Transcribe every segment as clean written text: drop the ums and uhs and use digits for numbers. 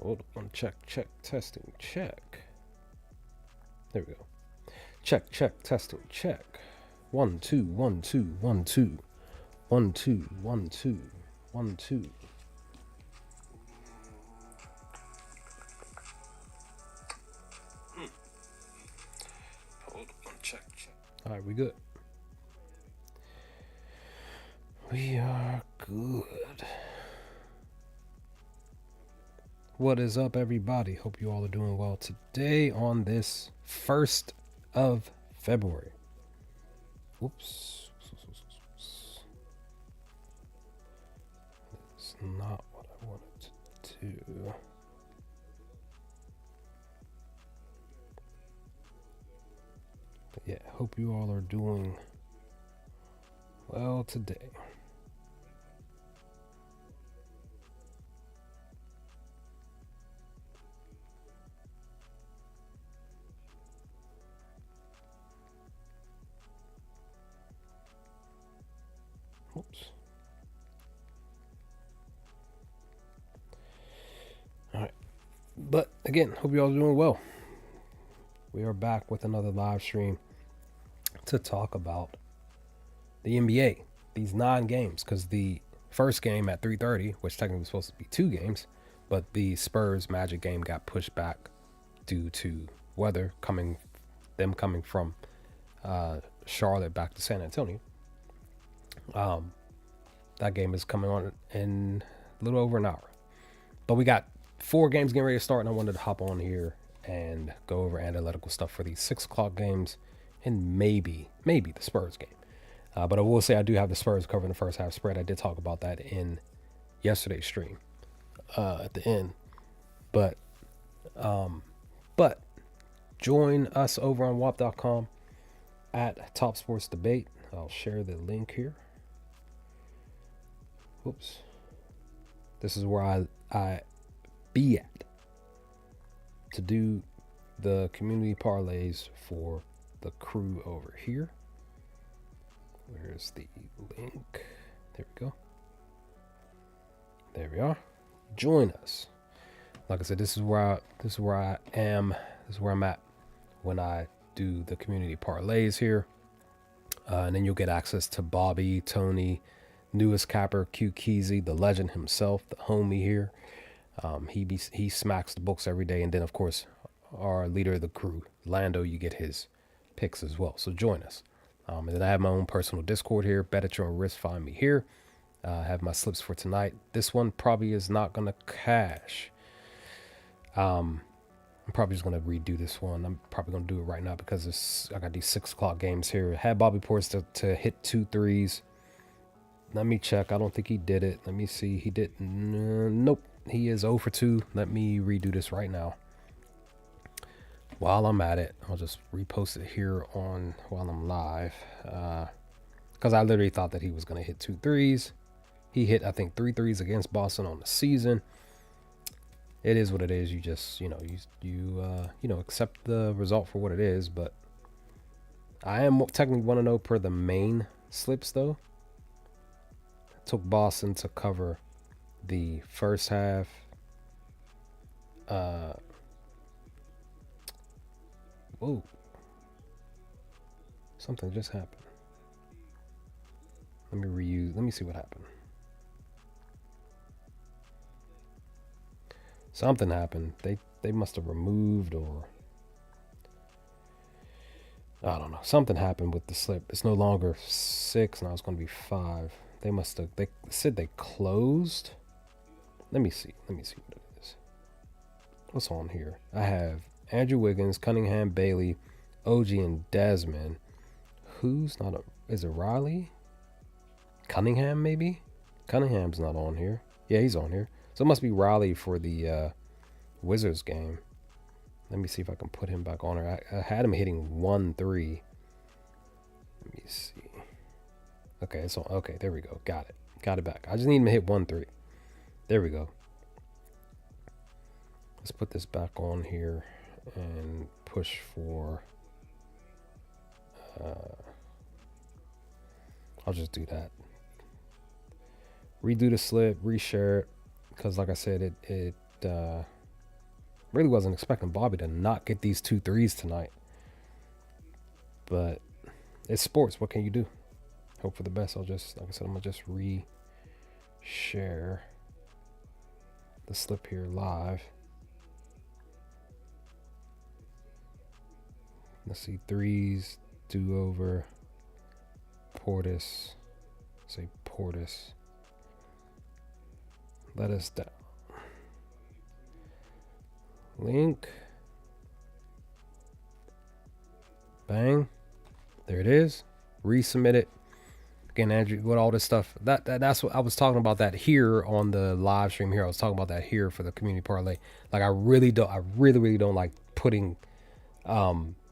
Hold on, check, testing, check. There we go. Check, testing, check. 1 2 1 2 1 2 1 2 1 2 1 2. Hold on, check. All right, we good. We are good. What is up, everybody? Hope you all are doing well today on this 1st of February. Oops. It's not what I wanted to do. But yeah, hope you all are doing well today. Oops. All right. But again, hope you all are doing well. We are back with another live stream to talk about the NBA, these 9 games, because the first game at 3:30, which technically was supposed to be 2 games, but the Spurs Magic game got pushed back due to weather coming from Charlotte back to San Antonio. That game is coming on in a little over an hour. But we got 4 games getting ready to start, and I wanted to hop on here and go over analytical stuff for these 6 o'clock games and maybe the Spurs game. But I will say I do have the Spurs covering the first half spread. I did talk about that in yesterday's stream at the end. But join us over on WAP.com at Top Sports Debate. I'll share the link here. Oops. This is where I be at to do the community parlays for the crew over here. Where's the link? There we go. There we are. Join us. Like I said, this is where I am. This is where I'm at when I do the community parlays here. And then you'll get access to Bobby, Tony, newest capper, Q Keezy, the legend himself, the homie here. He smacks the books every day. And then, of course, our leader of the crew, Lando, you get his picks as well. So join us. And then I have my own personal Discord here. Bet at your own risk. Find me here. I have my slips for tonight. This one probably is not going to cash. I'm probably just going to redo this one. I'm probably going to do it right now because I got these 6 o'clock games here. I had Bobby Portis to hit 2 threes. Let me check. I don't think he did it. Let me see. He did. Nope. He is 0 for 2. Let me redo this right now. While I'm at it, I'll just repost it here while I'm live. Because I literally thought that he was going to hit 2 threes. He hit, I think, 3 threes against Boston on the season. It is what it is. You just, you accept the result for what it is. But I am technically 1-0 per the main slips, though. Took Boston to cover the first half. Whoa. Something just happened. Let me see what happened. Something happened. They must have removed, or I don't know. Something happened with the slip. It's no longer 6, now it's going to be 5. They said they closed. Let me see what it is. What's on here? I have Andrew Wiggins, Cunningham, Bailey, OG, and Desmond. Is it Riley? Cunningham, maybe? Cunningham's not on here. Yeah, he's on here. So it must be Riley for the Wizards game. Let me see if I can put him back on her. I had him hitting 1 3. Let me see. Okay, okay, there we go. Got it back. I just need him to hit 1 3. There we go. Let's put this back on here and push for I'll just do that. Redo the slip, reshare it, because like I said, it Really wasn't expecting Bobby to not get these 2 threes tonight. But it's sports. What can you do? Hope for the best. I'll just, like I said, I'm going to just re-share the slip here live. Let's see. Threes, do-over, Portis. Say Portis. Let us down. Link. Bang. There it is. Resubmit it. Again, Andrew, with all this stuff, that's what I was talking about that here on the live stream here. I was talking about that here for the community parlay. Like I really don't like putting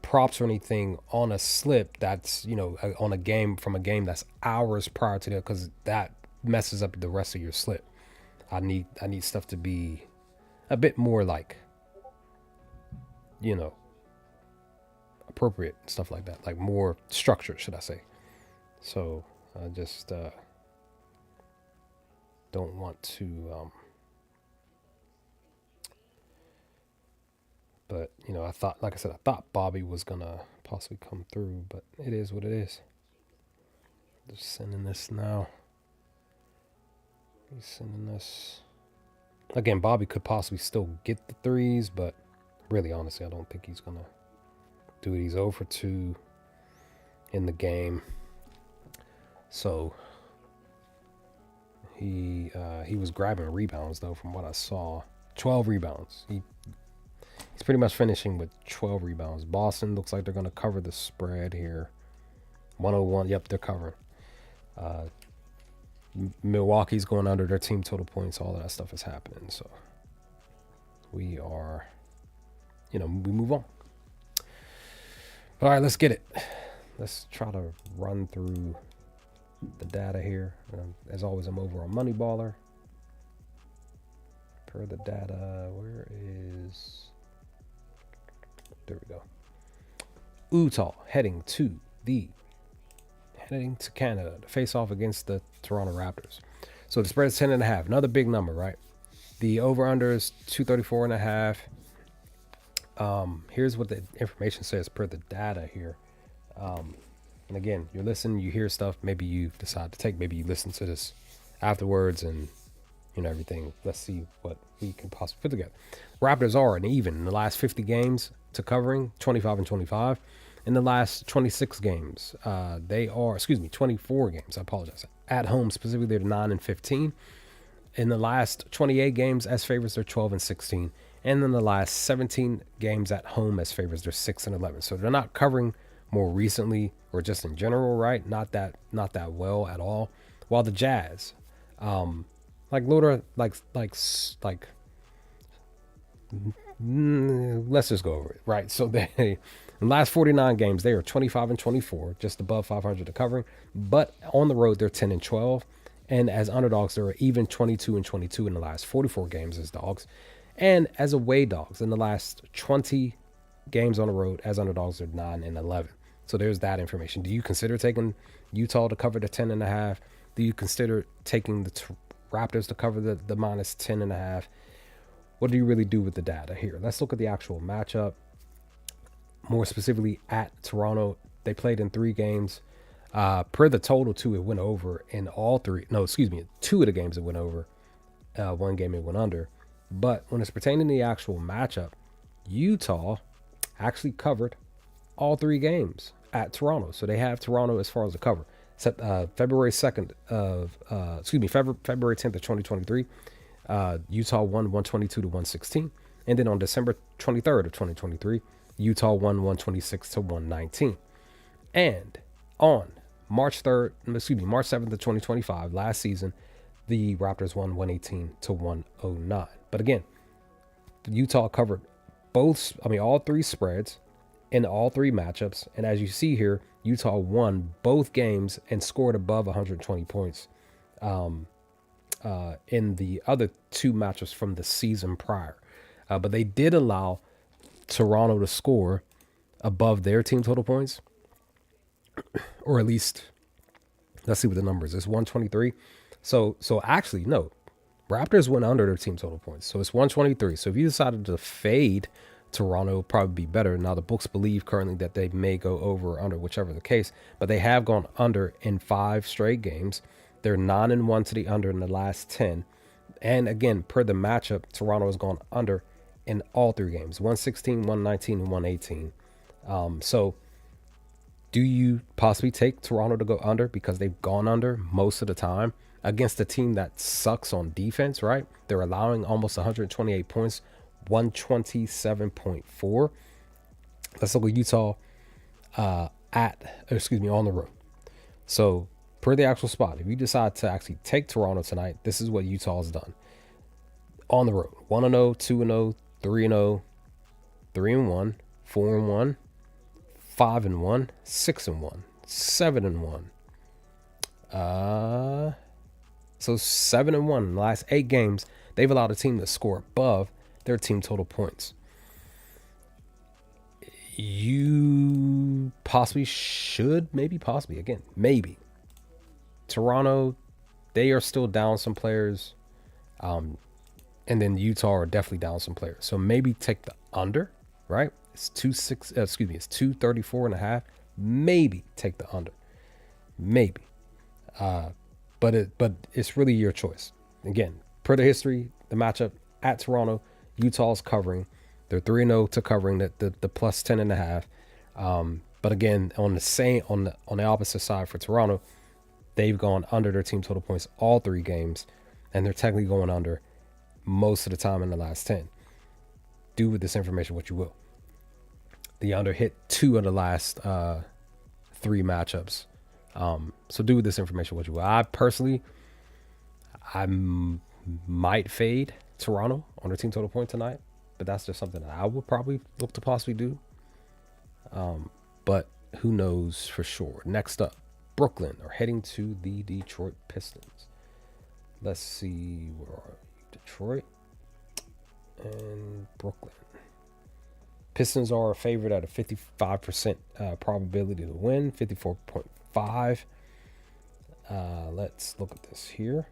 props or anything on a slip that's, you know, on a game from a game that's hours prior to that, because that messes up the rest of your slip. I need stuff to be a bit more like, you know, appropriate, stuff like that, like more structured, should I say. So I just don't want to but you know, I thought, like I said, I thought Bobby was gonna possibly come through, but it is what it is. Just sending this now. He's sending this again. Bobby could possibly still get the threes, but really, honestly, I don't think he's gonna do it. He's 0 for 2 in the game. So he was grabbing rebounds though, from what I saw. 12 rebounds. He's pretty much finishing with 12 rebounds. Boston looks like they're gonna cover the spread here. 101. Yep, they're covering. Milwaukee's going under their team total points. All of that stuff is happening. So we are, you know, we move on. All right, let's get it. Let's try to run through the data here. As always, I'm over on Moneyballer. Per the data, where is... There we go. Utah heading to Canada to face off against the Toronto Raptors. So the spread is 10.5. Another big number, right? The over-under is 234.5. Here's what the information says per the data here. And again, you're listening, you hear stuff. Maybe you decide to take. Maybe you listen to this afterwards, and you know everything. Let's see what we can possibly put together. Raptors are an even in the last 50 games to covering, 25 and 25. In the last 26 games, they are, 24 games. I apologize. At home, specifically, they're 9 and 15. In the last 28 games as favorites, they're 12 and 16. And in the last 17 games at home as favorites, they're 6 and 11. So they're not covering more recently or just in general, right? Not that well at all. While the Jazz, let's just go over it, right? So they, in the last 49 games, they are 25 and 24, just above 500 to covering. But on the road, they're 10 and 12. And as underdogs, they're even 22 and 22 in the last 44 games as dogs. And as away dogs, in the last 20 games on the road, as underdogs, they're 9 and 11. So there's that information. Do you consider taking Utah to cover the 10.5? Do you consider taking the Raptors to cover the minus 10.5? What do you really do with the data here? Let's look at the actual matchup. More specifically at Toronto, they played in 3 games. Per the total, 2 it went over in all 3. No, 2 of the games it went over. 1 game it went under. But when it's pertaining to the actual matchup, Utah actually covered all 3 games at Toronto. So they have Toronto as far as the cover. February 10th of 2023, Utah won 122 to 116. And then on December 23rd of 2023, Utah won 126 to 119. And on March 7th of 2025, last season, the Raptors won 118 to 109. But again, Utah covered all 3 spreads in all 3 matchups. And as you see here, Utah won both games and scored above 120 points in the other 2 matchups from the season prior. But they did allow Toronto to score above their team total points, or at least, let's see what the number is. It's 123. So actually, no, Raptors went under their team total points. So it's 123. So if you decided to fade Toronto, it would probably be better. Now, the books believe currently that they may go over or under, whichever the case, but they have gone under in 5 straight games. They're 9-1 to the under in the last 10. And again, per the matchup, Toronto has gone under in all 3 games, 116, 119, and 118. So do you possibly take Toronto to go under because they've gone under most of the time against a team that sucks on defense, right? They're allowing almost 128 points, 127.4. Let's look at Utah on the road. So per the actual spot, if you decide to actually take Toronto tonight, this is what Utah's done. On the road, 1-0, 2-0, 3-0, 3-1, 4-1, 5-1, 6-1, 7-1. So 7-1 in the last 8 games, they've allowed a team to score above their team total points. You possibly maybe. Toronto, they are still down some players. And then Utah are definitely down some players. So maybe take the under, right? It's 234.5. Maybe take the under. Maybe. But it's really your choice. Again, per the history, the matchup at Toronto, Utah's covering. They're 3-0 to covering the plus 10.5. But again, on the opposite side for Toronto, they've gone under their team total points all 3 games, and they're technically going under most of the time in the last 10. Do with this information what you will. The under hit 2 of the last 3 matchups. So do with this information what you will. I might fade Toronto on their team total point tonight, but that's just something that I would probably look to possibly do. But who knows for sure. Next up, Brooklyn are heading to the Detroit Pistons. Let's see, where are you? Detroit and Brooklyn. Pistons are a favorite at a 55% probability to win, 54.5. Let's look at this here.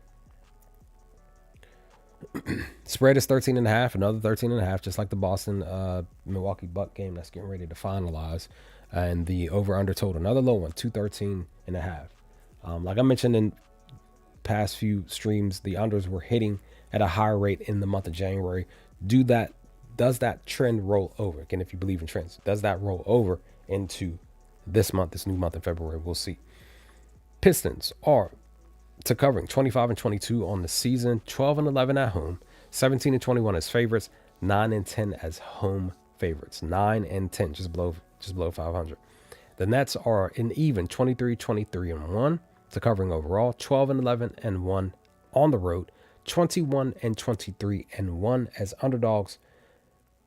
Spread is 13.5, another 13.5, just like the Boston Milwaukee Buck game that's getting ready to finalize. And the over-under total, another low one, 213.5. Like I mentioned in past few streams, the unders were hitting at a higher rate in the month of January. Does that trend roll over? Again, if you believe in trends, does that roll over into this new month in February? We'll see. Pistons are to covering 25-22 on the season, 12-11 at home, 17-21 as favorites, 9-10 as home favorites, 9-10, just below 500. The Nets are an even 23-23-1 to covering overall, 12-11-1 on the road, 21-23-1 as underdogs.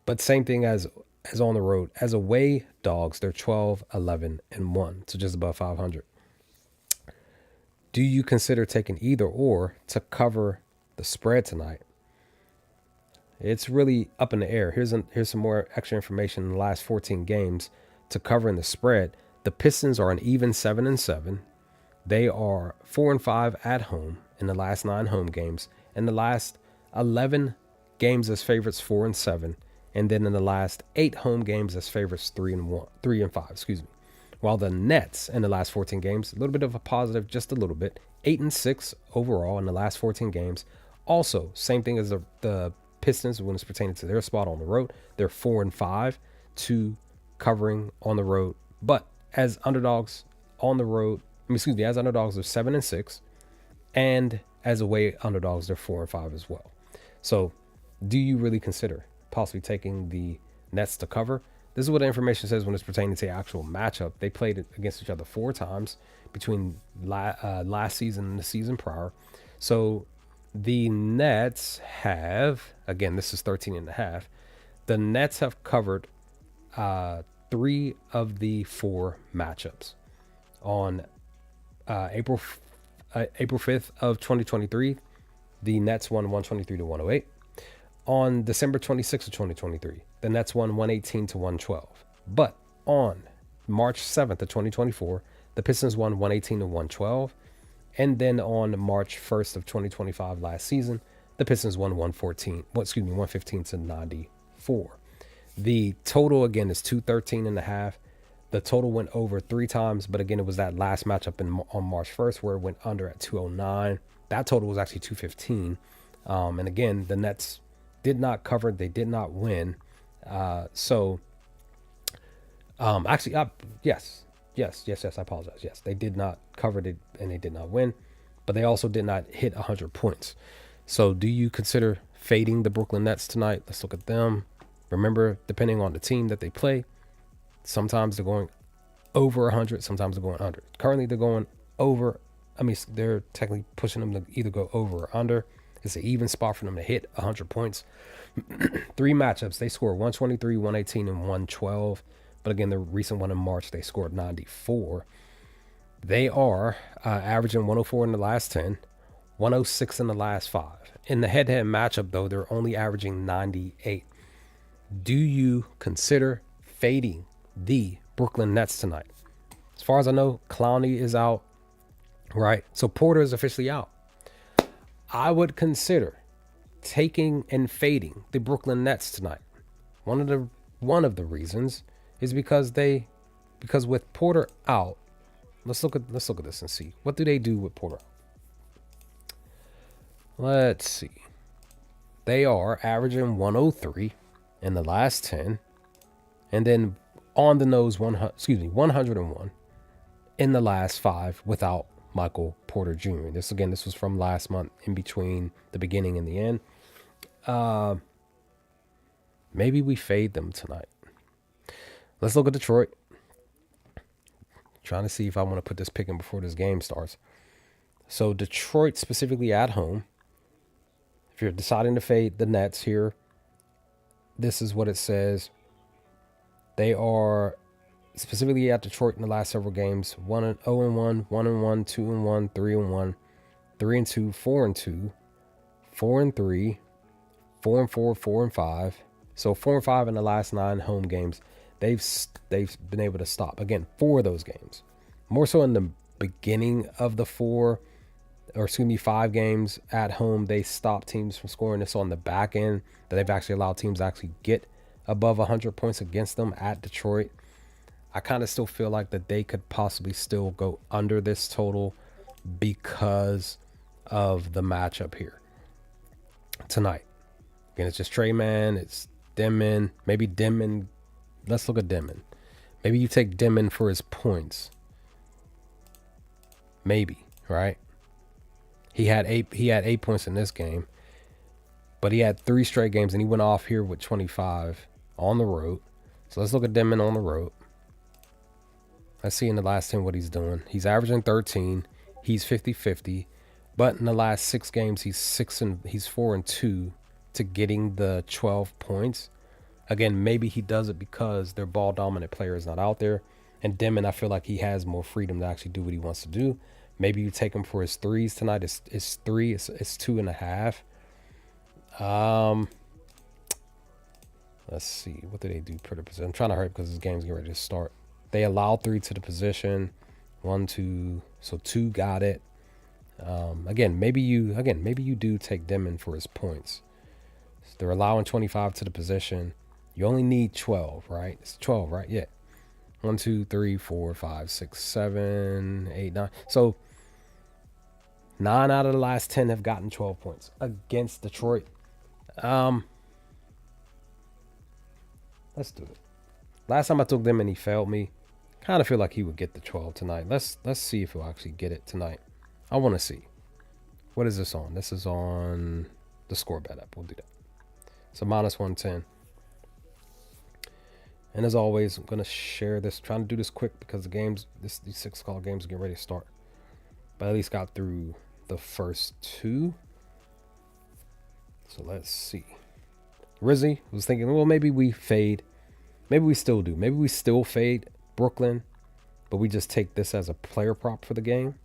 But same thing as on the road. As away dogs, they're 12-11-1, so just above 500. Do you consider taking either or to cover the spread tonight? It's really up in the air. Here's some more extra information in the last 14 games to covering the spread. The Pistons are an even 7-7. They are 4-5 at home in the last 9 home games. In the last 11 games as favorites, 4-7. And then in the last 8 home games as favorites, 3-5. While the Nets in the last 14 games, a little bit of a positive, just a little bit, 8-6 overall in the last 14 games. Also, same thing as the Pistons when it's pertaining to their spot on the road. They're 4-5 to covering on the road. But as underdogs on the road, as underdogs, they're 7-6. And as away underdogs, they're 4-5 as well. So do you really consider possibly taking the Nets to cover? This is what the information says when it's pertaining to the actual matchup. They played against each other 4 times between last season and the season prior. So the Nets have, again, this is 13.5. The Nets have covered 3 of the 4 matchups. On April 5th of 2023, the Nets won 123-108. On December 26th of 2023, the Nets won 118-112. But on March 7th of 2024, the Pistons won 118-112. And then on March 1st of 2025 last season, The Pistons won 115 to 94. The total again is 213.5. The total went over 3 times, but again, it was that last matchup on March 1st where it went under at 209. That total was actually 215. And again, the Nets did not cover. They did not win. Yes, I apologize. Yes, they did not cover it and they did not win, but they also did not hit 100 points. So do you consider fading the Brooklyn Nets tonight? Let's look at them. Remember, depending on the team that they play, sometimes they're going over 100, sometimes they're going under. Currently, they're going over. I mean, they're technically pushing them to either go over or under. It's an even spot for them to hit 100 points. 3 matchups, they scored 123, 118, and 112. But again, the recent one in March, they scored 94. They are averaging 104 in the last 10, 106 in the last 5. In the head-to-head matchup, though, they're only averaging 98. Do you consider fading the Brooklyn Nets tonight? As far as I know, Clowney is out, right? So Porter is officially out. I would consider taking and fading the Brooklyn Nets tonight. One of the reasons is because with Porter out, let's look at this and see what do they do with Porter out. Let's see. They are averaging 103 in the last 10, and then on the nose 101 in the last 5 without Michael Porter Jr. This was from last month, in between the beginning and the end. Maybe we fade them tonight. Let's look at Detroit. Trying to see if I want to put this pick in before this game starts. So Detroit, specifically at home, if you're deciding to fade the Nets here, this is what it says. They are specifically at Detroit in the last several games: 1-0-1, 1-1, 2-1, 3-1, 3-2, 4-2, 4-3, 4-4, 4-5. So 4-5 in the last 9 home games. They've been able to stop, again, 4 of those games. More so in the beginning of the 5 games at home, they stopped teams from scoring. This on the back end that they've actually allowed teams to actually get above 100 points against them at Detroit. I kind of still feel like that they could possibly still go under this total because of the matchup here tonight. Again, it's just Trey Man, it's Denman, maybe Denman. Let's look at Denman. Maybe you take Denman for his points. Maybe, right? He had 8 points in this game, but he had 3 straight games, and he went off here with 25 on the road. So let's look at Denman on the road. Let's see in the last 10 what he's doing. He's averaging 13. He's 50-50, but in the last 6 games, he's 4-2 to getting the 12 points. Again, maybe he does it because their ball dominant player is not out there. And Denman, I feel like he has more freedom to actually do what he wants to do. Maybe you take him for his threes tonight. It's 3. It's 2.5. Let's see. What do they do per the position? I'm trying to hurry because this game's getting ready to start. They allow 3 to the position. 1, 2. So 2 got it. Again, maybe you do take Denman for his points. So they're allowing 25 to the position. You only need 12, right? It's 12, right? Yeah. 1, 2, 3, 4, 5, 6, 7, 8, 9. So 9 out of the last 10 have gotten 12 points against Detroit. Let's do it. Last time I took them and he failed me. Kind of feel like he would get the 12 tonight. Let's see if he'll actually get it tonight. I want to see. What is this on? This is on the score bet app. We'll do that. So minus 110. And as always, I'm going to share this. Trying to do this quick because the games, these 6 o'clock games are getting ready to start. But I at least got through the first 2. So let's see. Rizzy was thinking, well, maybe we fade. Maybe we still do. Maybe we still fade Brooklyn, but we just take this as a player prop for the game.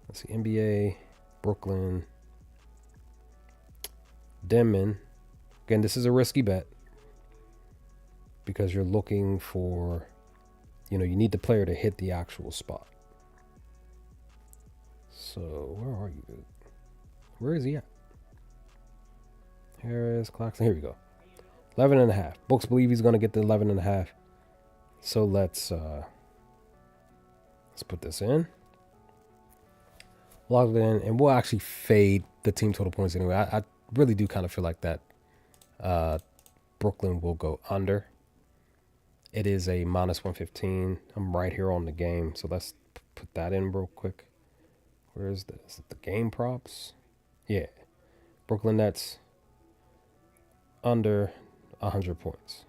Let's see. NBA, Brooklyn, Denman. Again, this is a risky bet because you're looking for, you need the player to hit the actual spot. So where are you, dude? Where is he at? Harris, Claxton. Here we go. 11.5. Books believe he's going to get the 11.5. So let's put this in. Log it in, and we'll actually fade the team total points anyway. I really do kind of feel like that Brooklyn will go under. It is a minus 115. I'm right here on the game, so let's put that in real quick. Where is this? Is it the game props? Yeah. Brooklyn Nets under 100 points.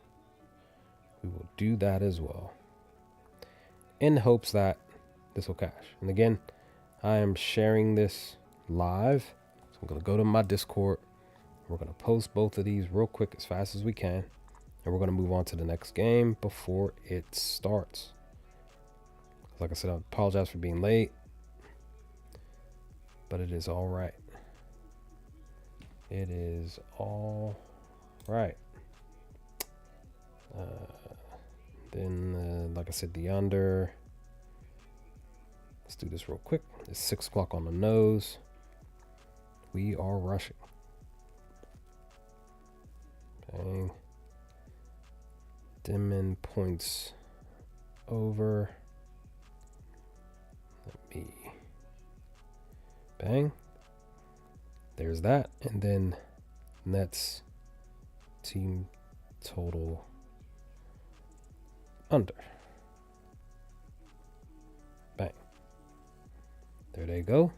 We will do that as well, in hopes that this will cash. And again, I am sharing this live, so I'm going to go to my Discord. We're going to post both of these real quick as fast as we can, and we're going to move on to the next game before it starts. Like I said, I apologize for being late, but it is all right. It is all right. Then, like I said, the under. Let's do this real quick. It's 6 o'clock on the nose. We are rushing. Bang. Denman points over. Let me. Bang. There's that. And then Nets team total under. Bang. There they go.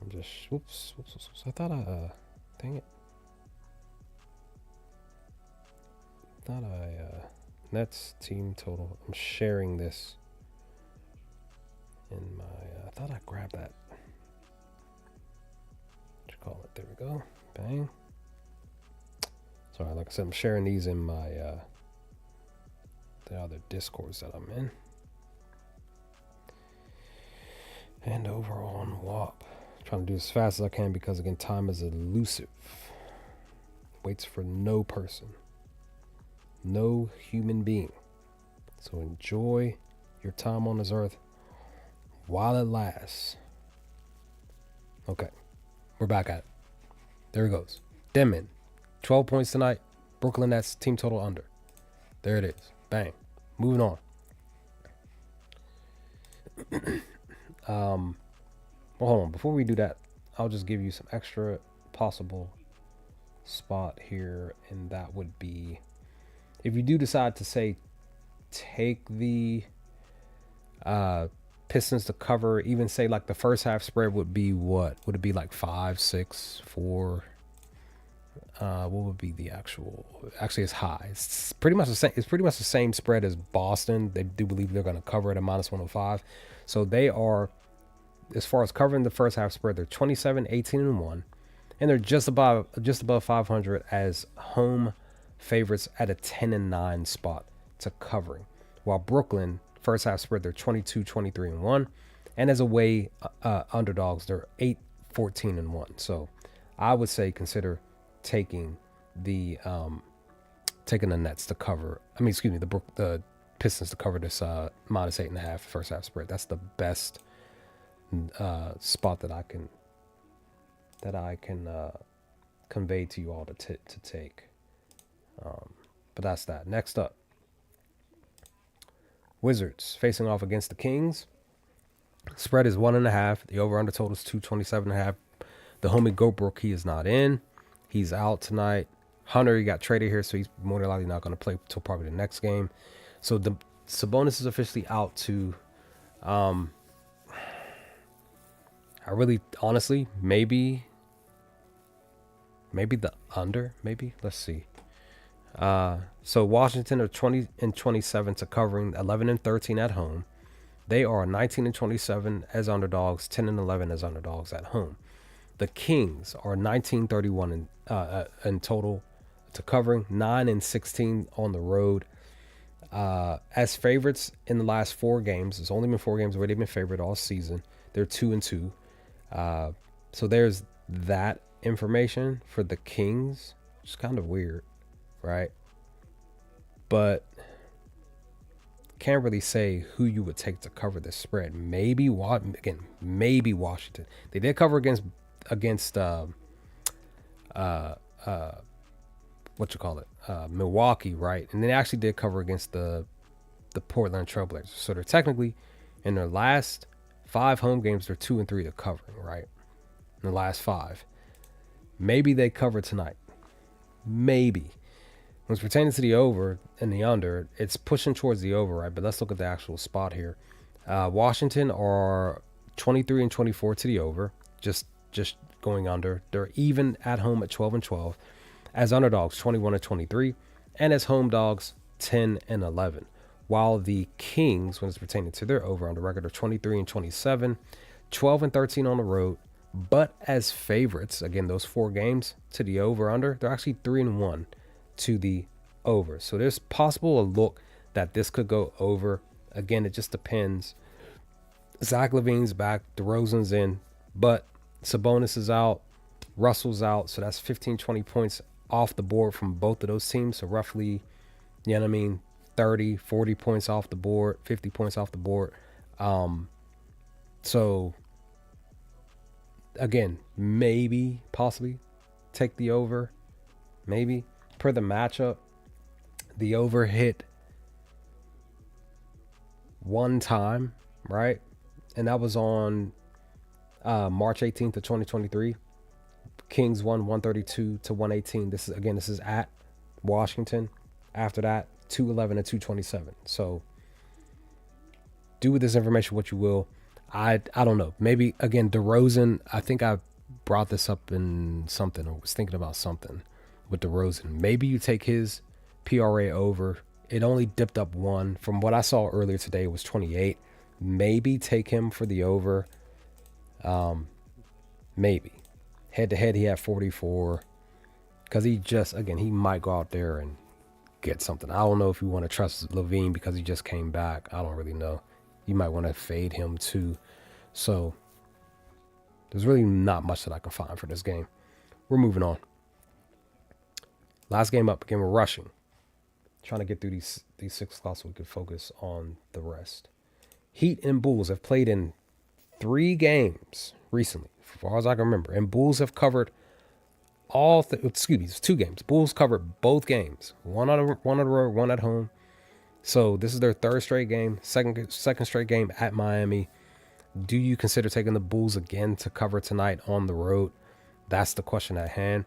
I'm just whoops. I thought dang it. Nets team total. I'm sharing this in my I thought I grabbed that. What you call it? There we go. Bang. Sorry, like I said, I'm sharing these in my the other Discords that I'm in. And over on WAP. Trying to do as fast as I can because, again, time is elusive. Waits for no person. No human being. So enjoy your time on this earth while it lasts. Okay. We're back at it. There it goes. Denman. 12 points tonight. Brooklyn Nets team total under. There it is. Bang. Moving on. Well, hold on. Before we do that, I'll just give you some extra possible spot here, and that would be if you do decide to say take the Pistons to cover, even say like the first half spread would be what? Would it be like 5, 6, 4? What would be the actual? Actually, it's high. It's pretty much the same. It's pretty much the same spread as Boston. They do believe they're going to cover at a minus 105. So they are, as far as covering the first half spread, they're 27, 18, and 1, and they're just above 500 as home favorites at a 10 and 9 spot to covering. While Brooklyn first half spread, they're 22, 23, and 1, and as away underdogs, they're 8, 14, and 1. So I would say consider taking the Nets to cover. The Pistons to cover this minus 8.5 first half spread. That's the best spot that I can convey to you all to take. But that's that. Next up, Wizards facing off against the Kings. Spread is 1.5. The over under total is 227.5. The homie Gobrook, he is not in. He's out tonight. Hunter, he got traded here, so he's more than likely not going to play until probably the next game. So the Sabonis is officially out to. I really, honestly, maybe the under. Maybe, let's see. So Washington are 20 and 27 to covering, 11 and 13 at home. They are 19 and 27 as underdogs, 10 and 11 as underdogs at home. The Kings are 19, 31 in total to covering, 9 and 16 on the road. As favorites in the last 4 games, there's only been 4 games where they've been favored all season. They're 2 and 2. So there's that information for the Kings, which is kind of weird, right? But can't really say who you would take to cover this spread. Maybe maybe Washington. They did cover against Milwaukee, right? And they actually did cover against the Portland Trailblazers. So they're technically in their last 5 home games, they're 2-3 to covering, right? In the last 5. Maybe they cover tonight. Maybe. When it's pertaining to the over and the under, it's pushing towards the over, right? But let's look at the actual spot here. Washington are 23-24 to the over, just going under. They're even at home at 12-12. As underdogs, 21-23, and as home dogs, 10-11. While the Kings, when it's pertaining to their over on the record, are 23-27, 12-13 on the road. But as favorites, again, those 4 games to the over under, they're actually 3-1 to the over. So there's possible a look that this could go over. Again, it just depends. Zach LaVine's back, DeRozan's in, but Sabonis is out, Russell's out, so that's 15-20 points off the board from both of those teams. So roughly, 30, 40 points off the board, 50 points off the board. So again, maybe, possibly take the over. Maybe. Per the matchup, the over hit one time, right? And that was on March 18th of 2023. Kings won 132-118. This is at Washington. After that, 211 and 227. So do with this information what you will. I don't know. Maybe again, DeRozan. I think I brought this up in something, or was thinking about something with DeRozan. Maybe you take his PRA over. It only dipped up 1. From what I saw earlier today, it was 28. Maybe take him for the over. Maybe. Head to head, he had 44. Because he might go out there and get something. I don't know if you want to trust LaVine because he just came back. I don't really know. You might want to fade him too. So there's really not much that I can find for this game. We're moving on. Last game up. Again, we're rushing. Trying to get through these 6 o'clock so we can focus on the rest. Heat and Bulls have played in 3 games recently, as far as I can remember. And Bulls have covered it's 2 games. Bulls covered both games. One on the road, 1 at home. So this is their 3rd straight game, second straight game at Miami. Do you consider taking the Bulls again to cover tonight on the road? That's the question at hand.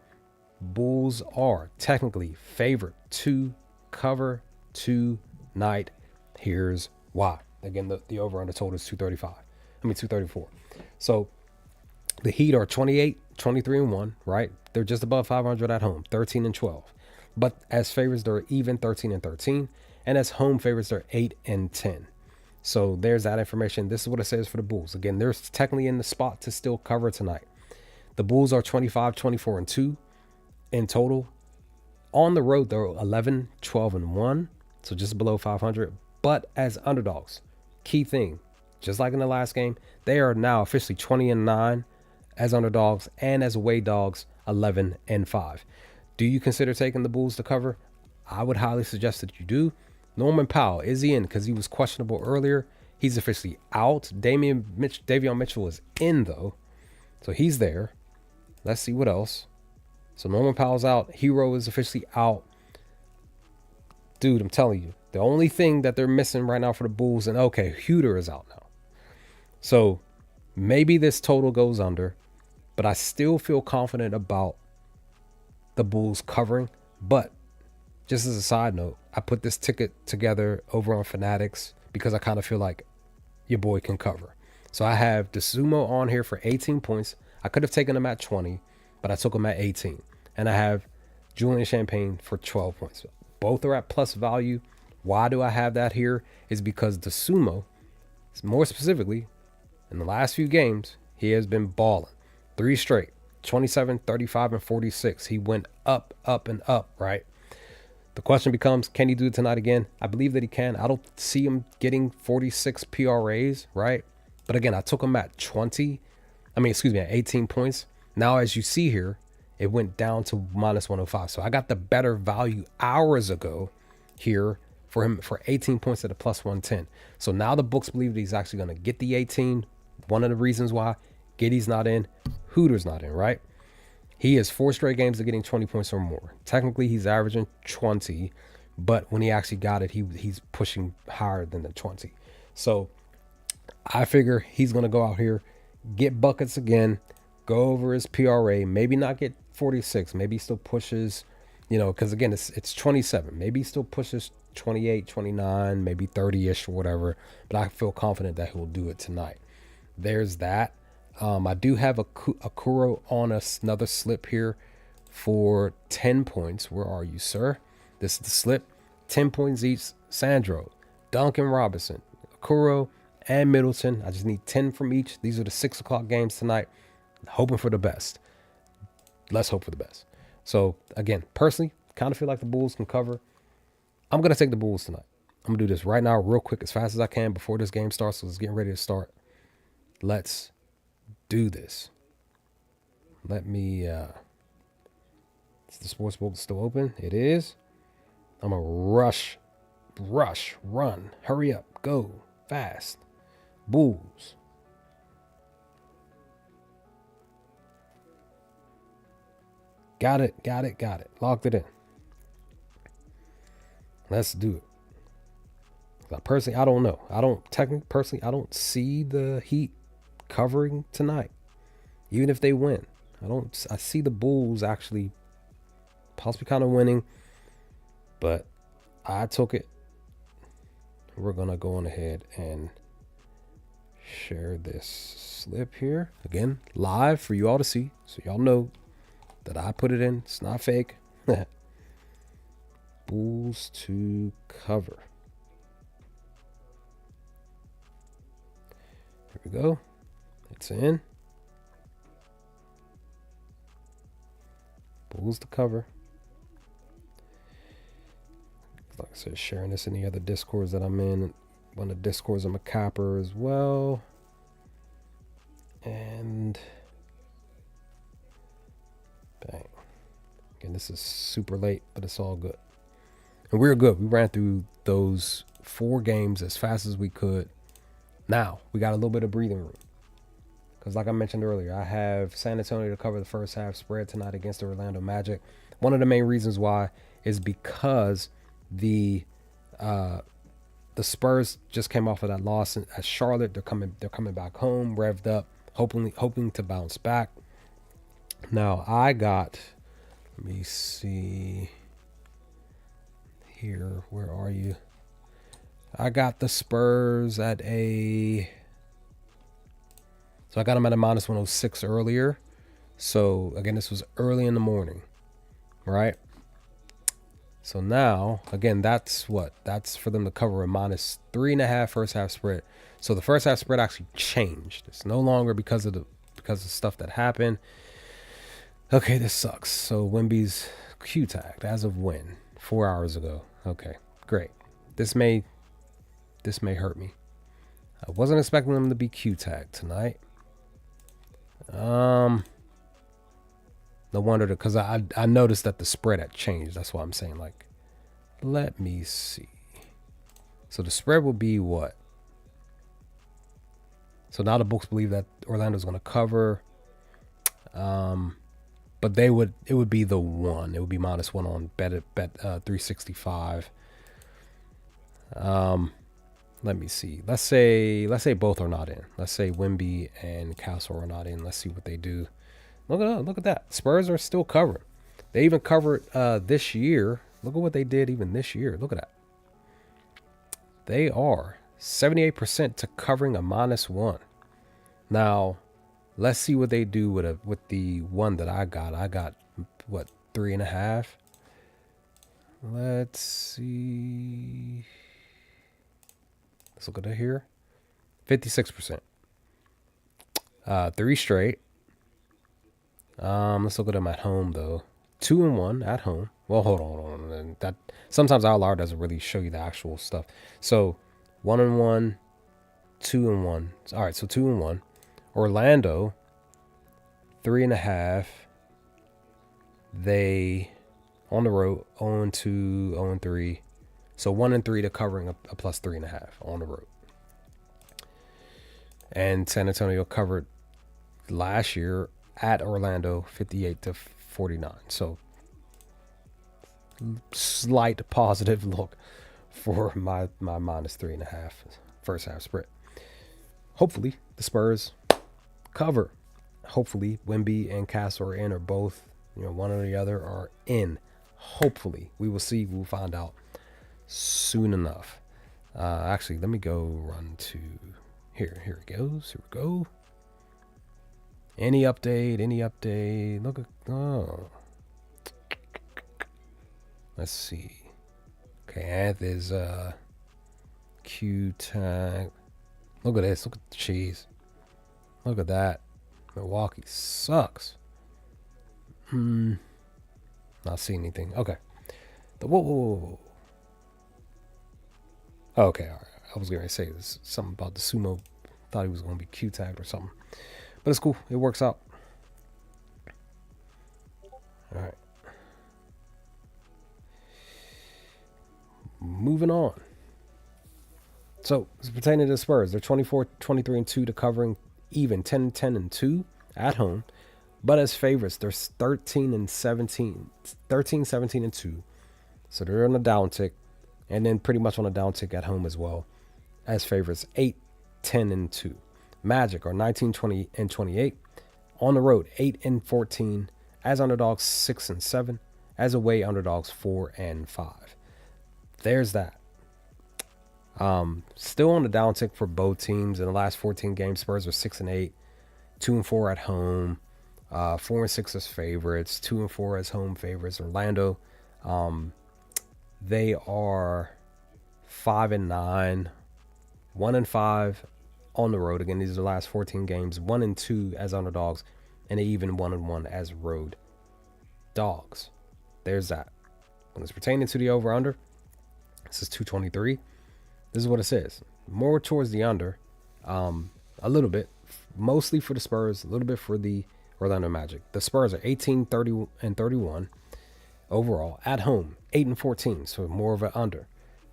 Bulls are technically favored to cover tonight. Here's why. Again, the over-under total is 234. So the Heat are 23-1, right? They're just above 500 at home, 13-12. But as favorites, they're even 13-13. And as home favorites, they're 8-10. So there's that information. This is what it says for the Bulls. Again, they're technically in the spot to still cover tonight. The Bulls are 25-24-2 in total. On the road, they're 11-12-1, so just below 500. But as underdogs, key thing, just like in the last game, they are now officially 20-9 as underdogs, and as away dogs, 11-5. Do you consider taking the Bulls to cover? I would highly suggest that you do. Norman Powell, is he in? Because he was questionable earlier. He's officially out. Davion Mitchell is in, though. So he's there. Let's see what else. So Norman Powell's out. Hero is officially out. Dude, I'm telling you. The only thing that they're missing right now for the Bulls, and okay, Huter is out now. So maybe this total goes under, but I still feel confident about the Bulls covering. But just as a side note, I put this ticket together over on Fanatics because I kind of feel like your boy can cover. So I have DeSumo on here for 18 points. I could have taken him at 20, but I took him at 18. And I have Julian Champagne for 12 points. Both are at plus value. Why do I have that here? Is because DeSumo, more specifically, in the last few games, he has been balling. 3 straight, 27, 35, and 46. He went up, and up, right? The question becomes, can he do it tonight again? I believe that he can. I don't see him getting 46 PRAs, right? But again, I took him at at 18 points. Now, as you see here, it went down to -105. So I got the better value hours ago here for him for 18 points at a plus 110. So now the books believe that he's actually going to get the 18. One of the reasons why Giddey's not in, Hooter's not in, right? He has 4 straight games of getting 20 points or more. Technically, he's averaging 20, but when he actually got it, he's pushing higher than the 20. So I figure he's going to go out here, get buckets again, go over his PRA, maybe not get 46, maybe he still pushes, because again, it's 27. Maybe he still pushes 28, 29, maybe 30-ish or whatever, but I feel confident that he'll do it tonight. There's that. I do have a Kuro on another slip here for 10 points. Where are you, sir? This is the slip. 10 points each. Sandro, Duncan Robinson, Kuro, and Middleton. I just need 10 from each. These are the 6 o'clock games tonight. Hoping for the best. Let's hope for the best. So, again, personally, kind of feel like the Bulls can cover. I'm going to take the Bulls tonight. I'm going to do this right now real quick as fast as I can before this game starts. So it's getting ready to start. Let's do this. Let me, is the sportsbook still open? It is. I'm going to run, hurry up, go, fast. Bulls. Got it. Locked it in. Let's do it. Personally, I don't know. I don't see the Heat covering tonight. Even if they win. I see the Bulls actually possibly kind of winning. But I took it. We're going to go on ahead and share this slip here. Again, live for you all to see. So y'all know that I put it in. It's not fake. Bulls to cover. Here we go. It's in. Bulls to cover. Like I said, sharing this in the other Discords that I'm in. One of the Discords I'm a capper as well. And bang. Again, this is super late, but it's all good. And we're good. We ran through those 4 games as fast as we could. Now, we got a little bit of breathing room. Because like I mentioned earlier, I have San Antonio to cover the first half spread tonight against the Orlando Magic. One of the main reasons why is because the Spurs just came off of that loss at Charlotte. They're coming back home, revved up, hoping to bounce back. Now let me see here. Where are you? I got the Spurs at so I got them at a minus 106 earlier. So again, this was early in the morning, right? So now, again, that's for them to cover a minus 3.5 first half spread. So the first half spread actually changed. It's no longer because of stuff that happened. Okay, this sucks. So Wemby's Q-tagged as of when? 4 hours ago. Okay, great. This may hurt me. I wasn't expecting them to be Q-tagged tonight. No wonder, because I noticed that the spread had changed. That's why I'm saying, like, let me see. So the spread will be what? So now the books believe that Orlando's going to cover. But it would be the 1. It would be -1 on bet 365. Let me see. Let's say both are not in. Let's say Wemby and Castle are not in. Let's see what they do. Look at that. Spurs are still covering. They even covered this year. Look at what they did even this year. Look at that. They are 78% to covering a -1. Now, let's see what they do with the 1 that I got. I got what, 3.5? Let's see. Let's look at it here. 56%. 3 straight. Let's look at them at home though. 2-1 at home. Well, hold on. That sometimes Outlier doesn't really show you the actual stuff. So 1-1, 2-1. All right, so 2-1. Orlando, 3.5. They on the road 0-2, 0-3. So 1-3 to covering a plus 3.5 on the road. And San Antonio covered last year at Orlando 58-49. So slight positive look for my minus 3.5 first half spread. Hopefully the Spurs cover. Hopefully Wemby and Castle are in, or both, one or the other are in. Hopefully. We will see. We'll find out soon enough. Actually, let me go run to here. Here it goes. Here we go. Any update? Look at let's see. Okay, Anth is Q tag. Look at this. Look at the cheese. Look at that. Milwaukee sucks. Not seeing anything. Okay. Whoa. Okay, all right. I was going to say this, something about the sumo. Thought he was going to be Q tagged or something. But it's cool. It works out. All right. Moving on. So, it's pertaining to the Spurs. They're 24-23-2 to covering even 10-10-2 at home. But as favorites, they're 13-17-2. So they're on a downtick. And then pretty much on a downtick at home as well. As favorites, 8-10-2. Magic are 19-20-28. On the road, 8-14. As underdogs, 6-7. As away underdogs, 4-5. There's that. Still on the downtick for both teams. In the last 14 games, Spurs are 6-8, 2-4 at home, 4-6 as favorites, 2-4 as home favorites. Orlando, they are 5-9, 1-5 on the road. Again, these are the last 14 games. 1-2 as underdogs, and even 1-1 as road dogs. There's that. When it's pertaining to the over/under, this is 223. This is what it says. More towards the under, a little bit, mostly for the Spurs, a little bit for the Orlando Magic. The Spurs are 18-30-31 overall. At home, 8-14, so more of an under.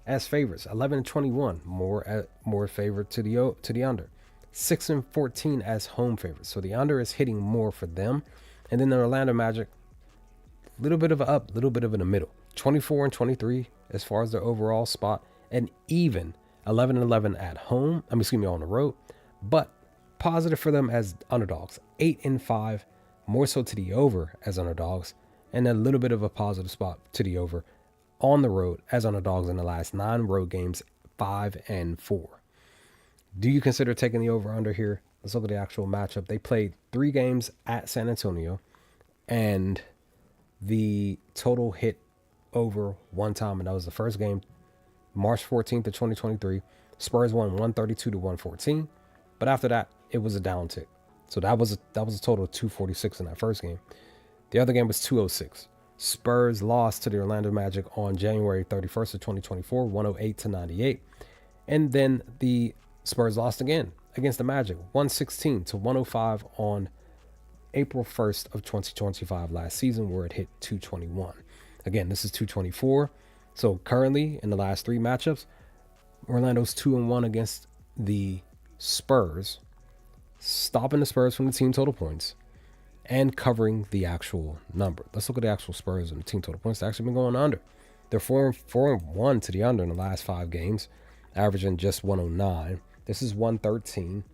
As favorites, 11-21, more favorite to the under. 6-14 as home favorites, so the under is hitting more for them. And then the Orlando Magic, a little bit of an up, a little bit of in the middle. 24-23 as far as their overall spot, and even 11-11 at home. On the road, but positive for them as underdogs. 8-5, more so to the over as underdogs, and a little bit of a positive spot to the over on the road as underdogs in the last 9 road games, 5-4. Do you consider taking the over under here? Let's look at the actual matchup. They played 3 games at San Antonio, and the total hit over one time, and that was the first game, March 14th of 2023. Spurs won 132-114, but after that, it was a downtick. So that was a total of 246 in that first game. The other game was 206. Spurs lost to the Orlando Magic on January 31st of 2024, 108-98, and then the Spurs lost again against the Magic, 116-105 on April 1st of 2025 last season, where it hit 221. Again, this is 224. So currently in the last 3 matchups, Orlando's 2-1 against the Spurs, stopping the Spurs from the team total points and covering the actual number. Let's look at the actual Spurs and the team total points. They've actually been going under. They're 4-1 to the under in the last 5 games, averaging just 109. This is 113.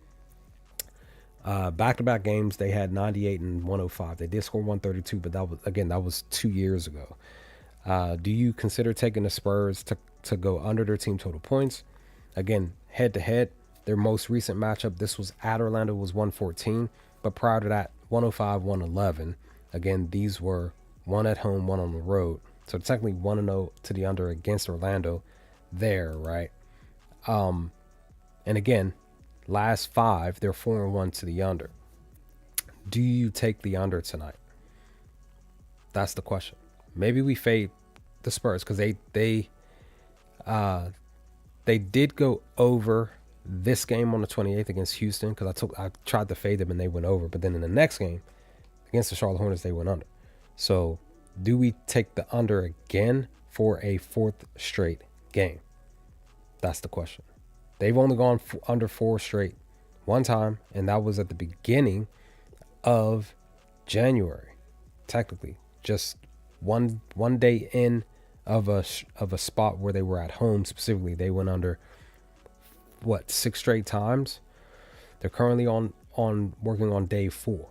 Back-to-back games, they had 98 and 105. They did score 132, but that was 2 years ago. Do you consider taking the Spurs to go under their team total points? Again, head-to-head, their most recent matchup, this was at Orlando, was 114. But prior to that, 105, 111. Again, these were 1 at home, 1 on the road. So technically 1-0 to the under against Orlando there, right? And again, last 5, they're 4-1 to the under. Do you take the under tonight? That's the question. Maybe we fade the Spurs because they did go over this game on the 28th against Houston, because I tried to fade them and they went over. But then in the next game against the Charlotte Hornets, they went under. So do we take the under again for a 4th straight game? That's the question. They've only gone under 4 straight one time, and that was at the beginning of January. Technically, just one day in of a spot where they were at home. Specifically, they went under 6 straight times. They're currently on working on day 4.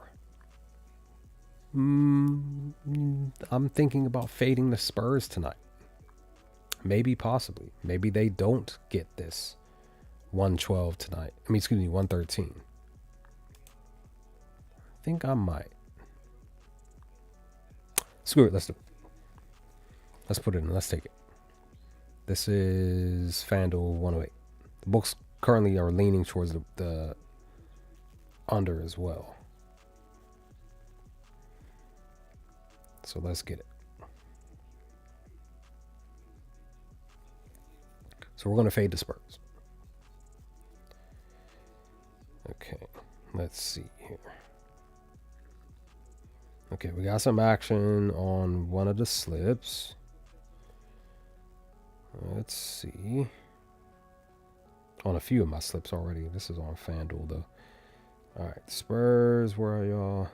I'm thinking about fading the Spurs tonight. Maybe, possibly. Maybe they don't get this 112 tonight. 113. I think I might. Screw it. Let's do it. Let's put it in. Let's take it. This is FanDuel 108. The books currently are leaning towards the under as well. So let's get it. So we're going to fade the Spurs. Okay, let's see here. Okay, we got some action on one of the slips. Let's see. On a few of my slips already. This is on FanDuel though. All right, Spurs, where are y'all?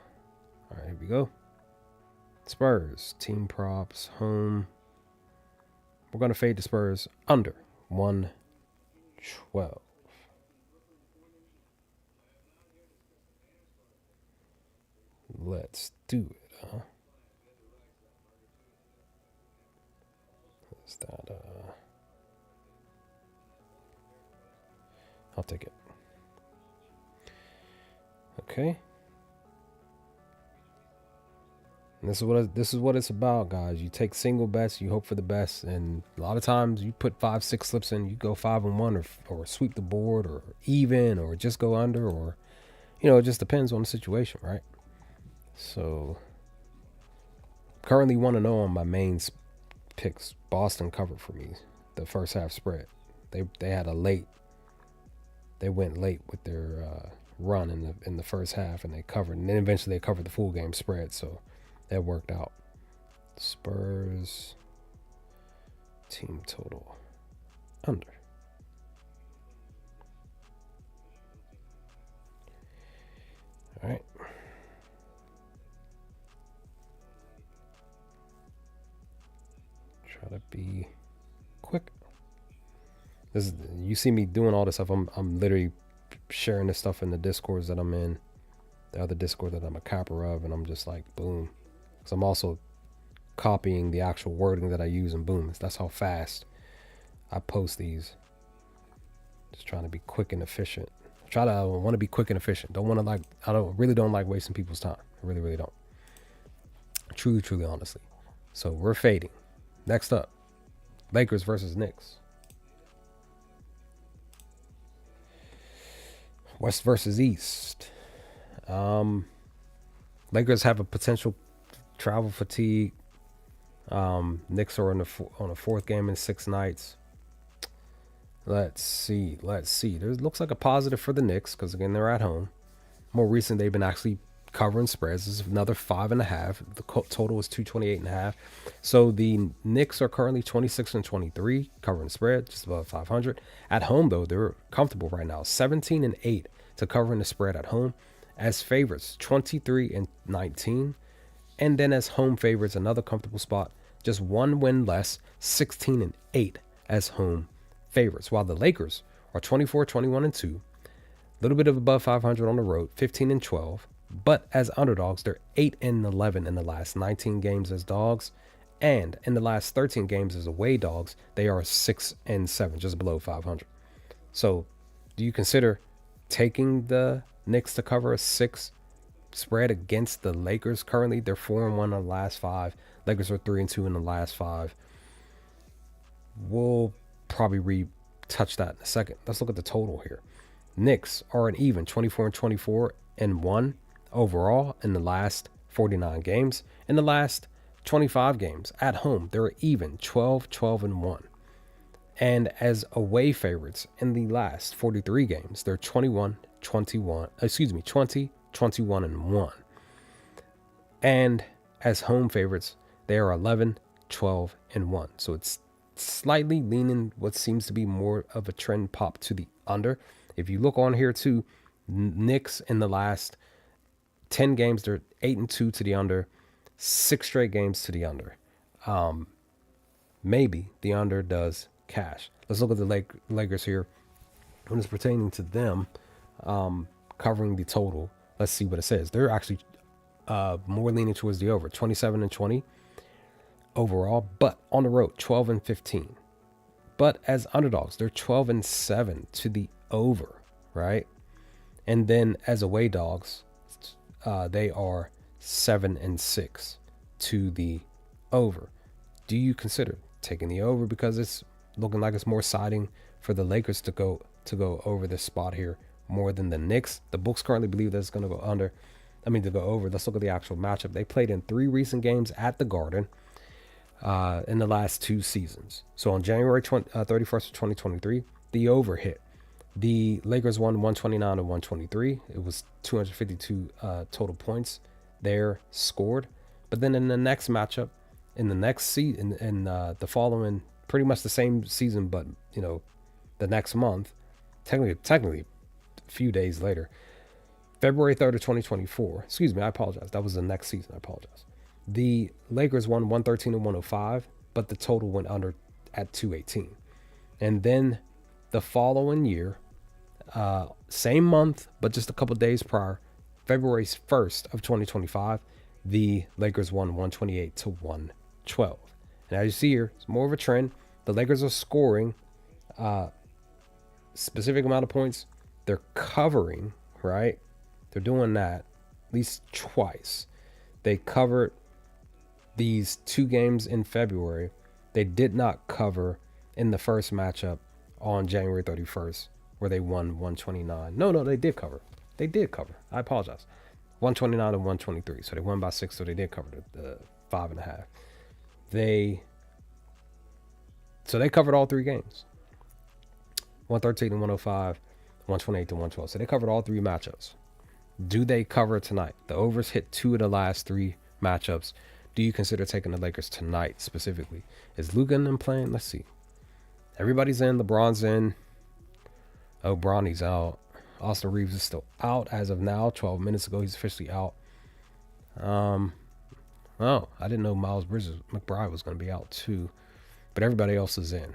All right, here we go. Spurs, team props, home. We're going to fade the Spurs under 112. Let's do it, huh? Is that, I'll take it. Okay. And this is what it's about, guys. You take single bets, you hope for the best, and a lot of times you put 5-6 slips in, you go 5-1 or sweep the board or even or just go under, or it just depends on the situation, right? So currently 1-0 on my main picks. Boston covered for me the first half spread. They had they went late with their run in the first half, and they covered, and then eventually they covered the full game spread, so that worked out. Spurs team total under. All right. Try to be quick. You see me doing all this stuff. I'm literally sharing this stuff in the Discords that I'm in, the other Discord that I'm a capper of, and I'm just like, boom. So I'm also copying the actual wording that I use, and boom, that's how fast I post these. Just trying to be quick and efficient. I want to be quick and efficient. Don't like wasting people's time. I really don't. Truly, honestly. So we're fading. Next up, Lakers versus Knicks. West versus East. Lakers have a potential travel fatigue. Knicks are on a 4th game in 6 nights. Let's see. There looks like a positive for the Knicks because, again, they're at home. More recent, they've been actually covering spreads. This is another 5.5. The total is 228.5. So the Knicks are currently 26-23 covering spread, just above 500. At home, though, they're comfortable right now, 17-8 to covering the spread at home. As favorites, 23-19, and then as home favorites, another comfortable spot, just 1 win less, 16-8 as home favorites. While the Lakers are 24-21-2, a little bit of above 500 on the road, 15-12. But as underdogs, they're 8-11 in the last 19 games as dogs. And in the last 13 games as away dogs, they are 6-7, just below 500. So do you consider taking the Knicks to cover a 6 spread against the Lakers? Currently, they're 4-1 in the last 5. Lakers are 3-2 in the last 5. We'll probably retouch that in a second. Let's look at the total here. Knicks are an even 24-24 and 1 overall in the last 49 games. In the last 25 games at home, they're even 12-12 and 1. And as away favorites in the last 43 games, they're 20-21 and 1. And as home favorites, they are 11-12 and 1. So it's slightly leaning what seems to be more of a trend pop to the under. If you look on here too, Knicks in the last 10 games, they're 8-2 to the under, 6 straight games to the under. Maybe the under does cash. Let's look at the Lakers here. When it's pertaining to them, covering the total, let's see what it says. They're actually more leaning towards the over, 27-20 overall, but on the road, 12-15. But as underdogs, they're 12-7 to the over, right? And then as away dogs, they are 7-6 to the over. Do you consider taking the over because it's looking like it's more siding for the Lakers to go over this spot here more than the Knicks? The books currently believe that it's going to go under. To go over. Let's look at the actual matchup. They played in 3 recent games at the Garden in the last 2 seasons. So on January 31st of 2023, the over hit. The Lakers won 129-123. It was 252 total points there scored. But then in the next matchup, in the next season, in the following, pretty much the same season, but the next month, technically a few days later, February 3rd of 2024. Excuse me, I apologize. That was the next season. I apologize. The Lakers won 113-105, but the total went under at 218. And then the following year, same month, but just a couple days prior, February 1st of 2025, the Lakers won 128-112. And as you see here, it's more of a trend. The Lakers are scoring specific amount of points. They're covering, right? They're doing that at least twice. They covered these 2 games in February. They did not cover in the first matchup on January 31st, where they won 129. No, they did cover. They did cover. I apologize. 129-123. So they won by 6, so they did cover the 5.5. They covered all 3 games. 113-105, 128-112. So they covered all 3 matchups. Do they cover tonight? The overs hit 2 of the last 3 matchups. Do you consider taking the Lakers tonight specifically? Is Luka in them playing? Let's see. Everybody's in. LeBron's in. Oh, Bronny's out. Austin Reeves is still out as of now. 12 minutes ago, he's officially out. Oh, I didn't know Miles Bridges McBride was going to be out too. But everybody else is in.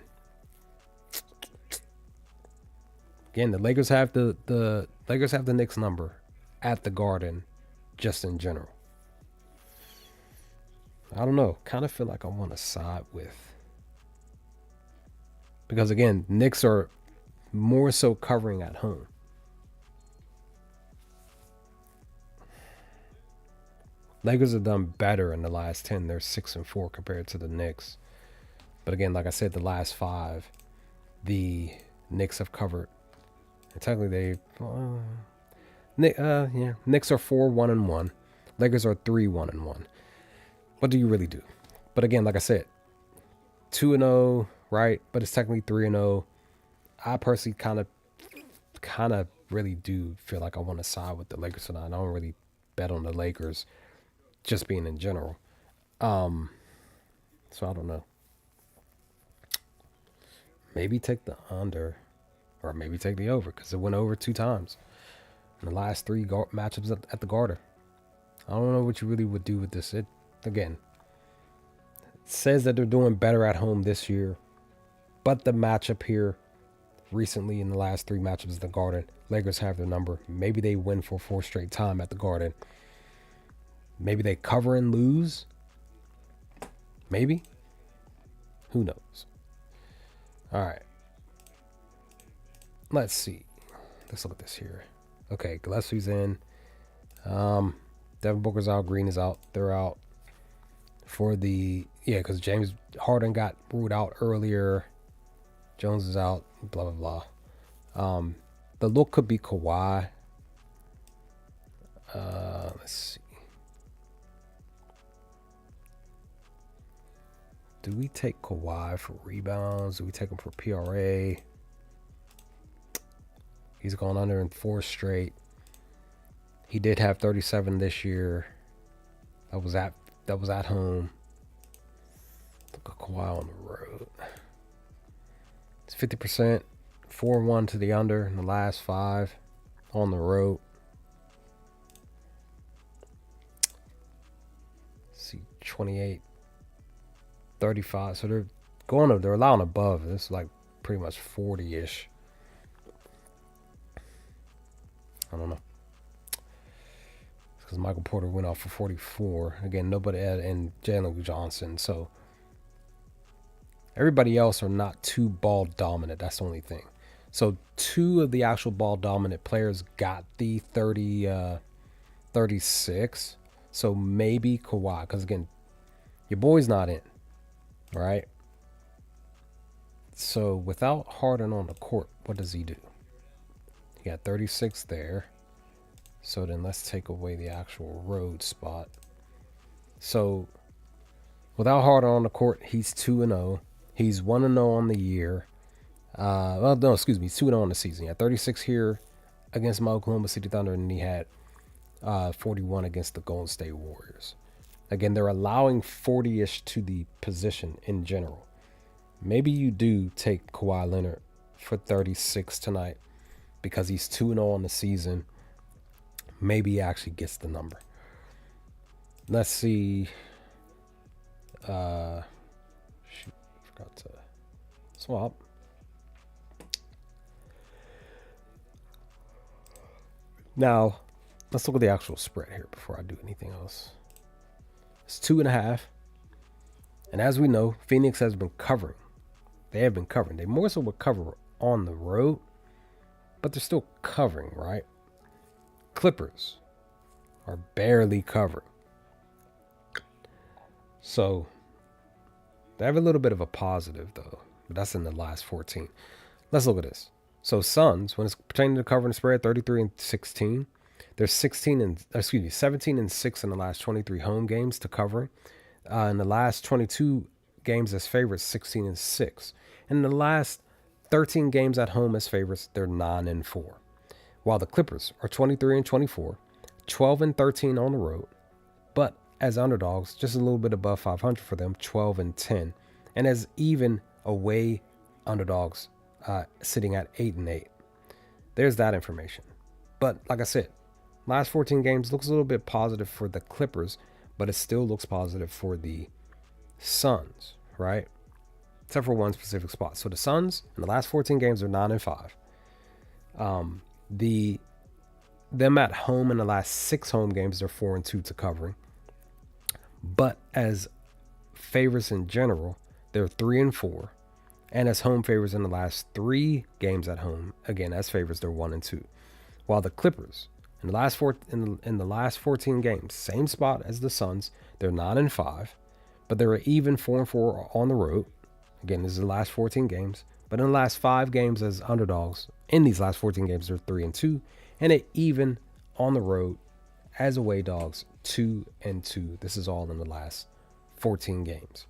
Again, the Lakers have the Knicks number at the Garden, just in general. I don't know. Kind of feel like I want to side with, because again, Knicks are more so covering at home. Lakers have done better in the last 10. They're 6-4 compared to the Knicks. But again, like I said, the last 5, the Knicks have covered. And technically, Knicks are 4-1-1. Lakers are 3-1-1. What do you really do? But again, like I said, 2-0, right? But it's technically 3-0. I personally kind of really do feel like I want to side with the Lakers tonight. I don't really bet on the Lakers, just being in general. So I don't know. Maybe take the under, or maybe take the over, because it went over 2 times in the last 3 matchups at the Garden. I don't know what you really would do with this. It says that they're doing better at home this year, but the matchup here recently in the last 3 matchups at the Garden, Lakers have their number. Maybe they win for 4 straight time at the Garden. Maybe they cover and lose. Maybe. Who knows? All right. Let's see. Let's look at this here. Okay, Gillespie's in. Devin Booker's out. Green is out. They're out for the... Yeah, because James Harden got ruled out earlier. Jones is out. Blah, blah, blah. The look could be Kawhi. Let's see. Do we take Kawhi for rebounds? Do we take him for PRA? He's gone under in 4 straight. He did have 37 this year. That was at home. Look at Kawhi on the road. 50%, 4-1 to the under in the last 5 on the road. Let's see, 28, 35. So they're allowing above. This is like pretty much 40-ish. I don't know. Because Michael Porter went off for 44. Again, nobody and Jalen Johnson. So everybody else are not too ball dominant. That's the only thing. So 2 of the actual ball dominant players got the 36. So maybe Kawhi. Because again, your boy's not in. Right? So without Harden on the court, what does he do? He got 36 there. So then let's take away the actual road spot. So without Harden on the court, he's 2-0. He's 1-0 on the year. Well, no, excuse me, 2-0 on the season. He had 36 here against my Oklahoma City Thunder, and he had 41 against the Golden State Warriors. Again, they're allowing 40-ish to the position in general. Maybe you do take Kawhi Leonard for 36 tonight because he's 2-0 on the season. Maybe he actually gets the number. Let's see. Shoot, forgot to swap. Now, let's look at the actual spread here before I do anything else. It's 2.5. And as we know, Phoenix has been covering. They have been covering. They more so would cover on the road, but they're still covering, right? Clippers are barely covering. So they have a little bit of a positive, though. But that's in the last 14. Let's look at this. So Suns, when it's pertaining to covering the spread, 33-16. They're 17 and 6 in the last 23 home games to covering. In the last 22 games as favorites, 16 and 6. In the last 13 games at home as favorites, they're 9 and 4. While the Clippers are 23 and 24, 12 and 13 on the road, but as underdogs, just a little bit above 500 for them, 12 and 10, and as even away underdogs, sitting at 8 and 8. There's that information. But like I said, last 14 games looks a little bit positive for the Clippers, but it still looks positive for the Suns, right? Except for one specific spot. So the Suns in the last 14 games are 9 and 5. Them at home in the last 6 home games, they're 4 and 2 to covering. But as favorites in general, they're 3 and 4. And as home favorites in the last 3 games at home, again, as favorites, they're 1 and 2. While the Clippers in the last 14 games, same spot as the Suns, they're 9 and 5, but they're even 4 and 4 on the road. Again, this is the last 14 games. But in the last 5 games as underdogs, in these last 14 games, they're 3 and 2, and it even on the road as away dogs, 2 and 2. This is all in the last 14 games.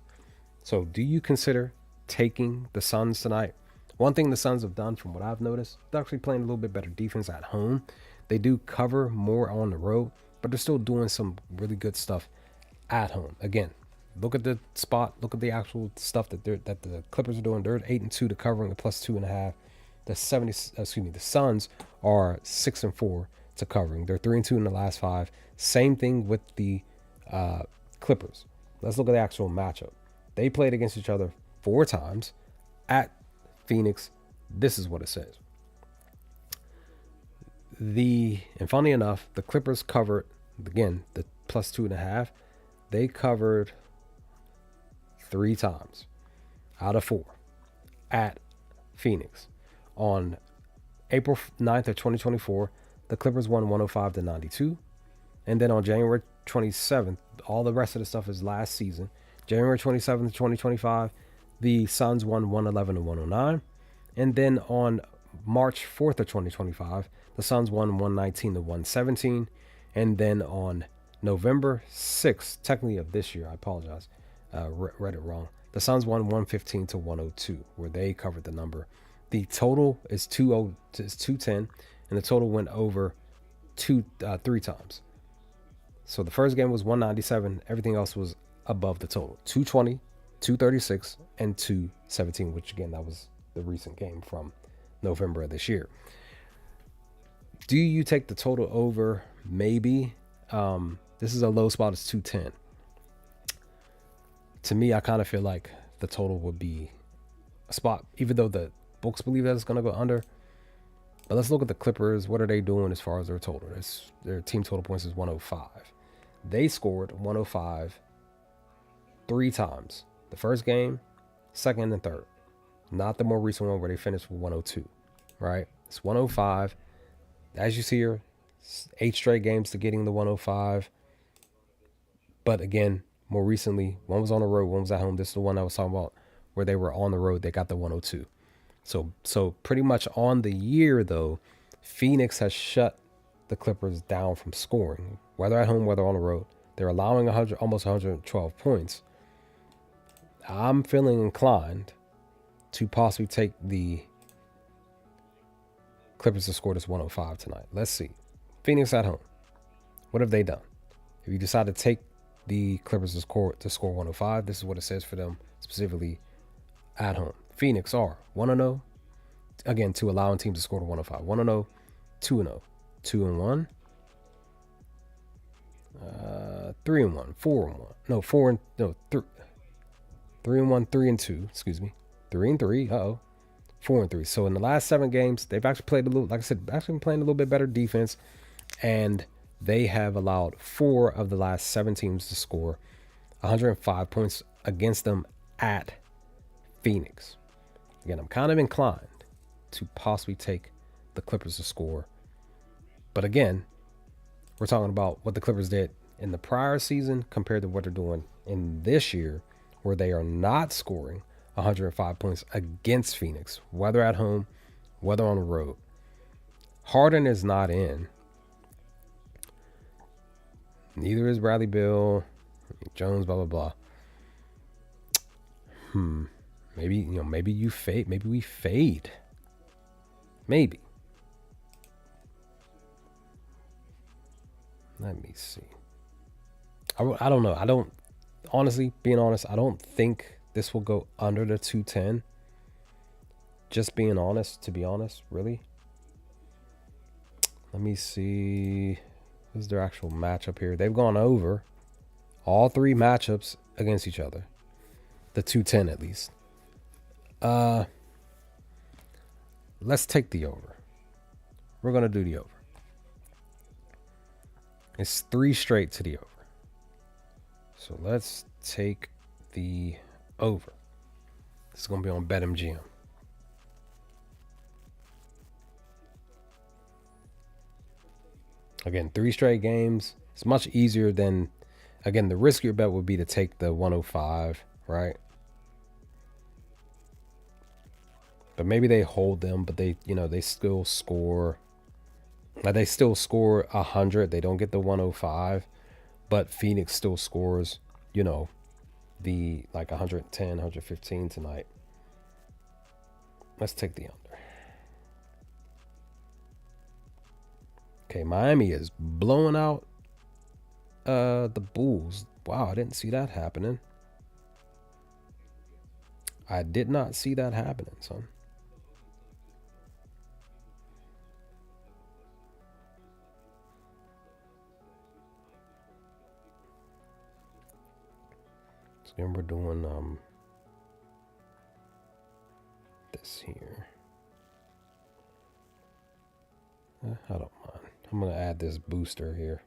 So, do you consider taking the Suns tonight? One thing the Suns have done, from what I've noticed, they're actually playing a little bit better defense at home. They do cover more on the road, but they're still doing some really good stuff at home. Again, look at the spot. Look at the actual stuff that the Clippers are doing. They're 8 and 2 to covering, a plus 2.5. The Suns are 6 and 4 to covering. They're 3 and 2 in the last 5. Same thing with the Clippers. Let's look at the actual matchup. They played against each other 4 times at Phoenix. This is what it says. And funny enough, the Clippers covered, again, the plus 2.5. They covered 3 times out of 4 at Phoenix. On April 9th of 2024, the Clippers won 105-92. And then on January 27th, all the rest of the stuff is last season. January 27th, 2025, the Suns won 111-109. And then on March 4th of 2025, the Suns won 119-117. And then on November 6th, technically of this year, I apologize, read it wrong. The Suns won 115-102, where they covered the number. The total is 210, and the total went over 3 times. So the first game was 197. Everything else was above the total. 220, 236, and 217, which again, that was the recent game from November of this year. Do you take the total over? Maybe. This is a low spot. It's 210. To me, I kind of feel like the total would be a spot, even though the books believe that it's going to go under. But let's look at the Clippers. What are they doing as far as their total? Their team total points is 105. They scored 105 3 times. The first game, second, and third. Not the more recent one where they finished with 102, right? It's 105. As you see here, 8 straight games to getting the 105. But again, more recently, one was on the road, one was at home. This is the one I was talking about where they were on the road. They got the 102. So pretty much on the year, though, Phoenix has shut the Clippers down from scoring, whether at home, whether on the road. They're allowing almost 112 points. I'm feeling inclined to possibly take the Clippers to score this 105 tonight. Let's see. Phoenix at home. What have they done? If you decide to take the Clippers to score 105, this is what it says for them specifically at home. Phoenix are 1-0. Again, to allowing teams to score to 105. 1-0, 2-0, 2-1, 3-1, 4-1. No, 3-1, 3-2. Excuse me, 3-3. 4-3. So in the last 7 games, they've actually played a little, like I said, actually been playing a little bit better defense, and they have allowed 4 of the last 7 teams to score 105 points against them at Phoenix. Again, I'm kind of inclined to possibly take the Clippers to score. But again, we're talking about what the Clippers did in the prior season compared to what they're doing in this year, where they are not scoring 105 points against Phoenix, whether at home, whether on the road. Harden is not in. Neither is Bradley Beal, Jones, blah, blah, blah. Maybe you fade. Maybe we fade. Maybe. Let me see. I don't know. Honestly, being honest, I don't think this will go under the 210. Just being honest, to be honest, really. Let me see. This is their actual matchup here. They've gone over all 3 matchups against each other. The 210 at least. Let's take the over. We're going to do the over. It's 3 straight to the over. So let's take the over. This is going to be on BetMGM. Again, 3 straight games. It's much easier than, again, the riskier bet would be to take the 105, right? But maybe they hold them, but they still score. They still score 100. They don't get the 105, but Phoenix still scores, the 110, 115 tonight. Let's take the under. Okay, Miami is blowing out the Bulls. Wow, I didn't see that happening. I did not see that happening, son. So again, we're doing this here. I don't mind. I'm going to add this booster here.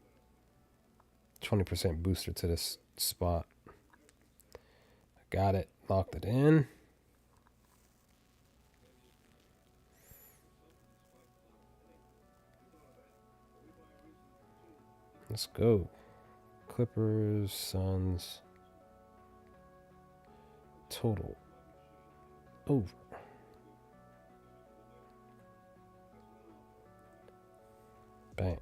20% booster to this spot. Got it. Locked it in. Let's go. Clippers, Suns. Total. Over. Bang.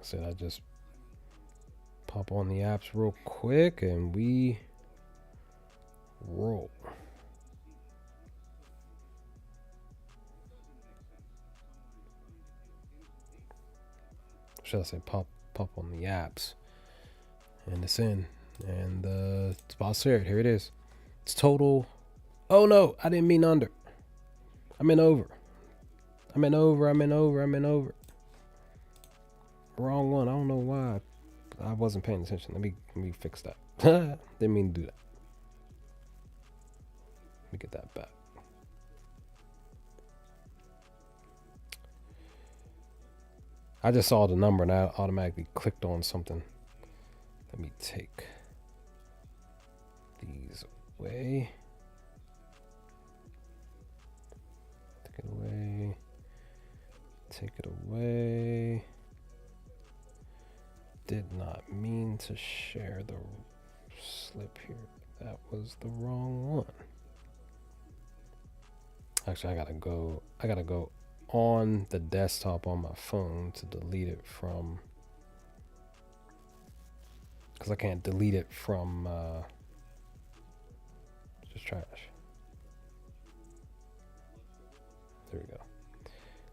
Said I just pop on the apps real quick and we roll. should I say pop on the apps. And it's in. And the spot's here. Here it is. It's total. Oh no, I didn't mean under. I meant over. I meant over. Wrong one. I don't know why. I wasn't paying attention. Let me fix that. Didn't mean to do that. Let me get that back. I just saw the number and I automatically clicked on something. Let me take these away. Take it away. Take it away. Did not mean to share the slip here. That was the wrong one. Actually, I gotta go on the desktop on my phone to delete it from, because I can't delete it from just trash. There we go.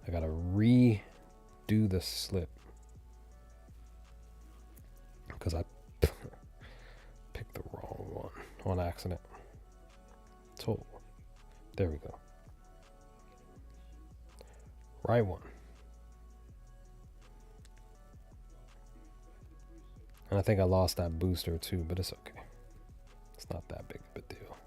I gotta redo the slip because I picked the wrong one on accident. Total. There we go. Right one. And I think I lost that booster too, but it's okay. It's not that big of a deal.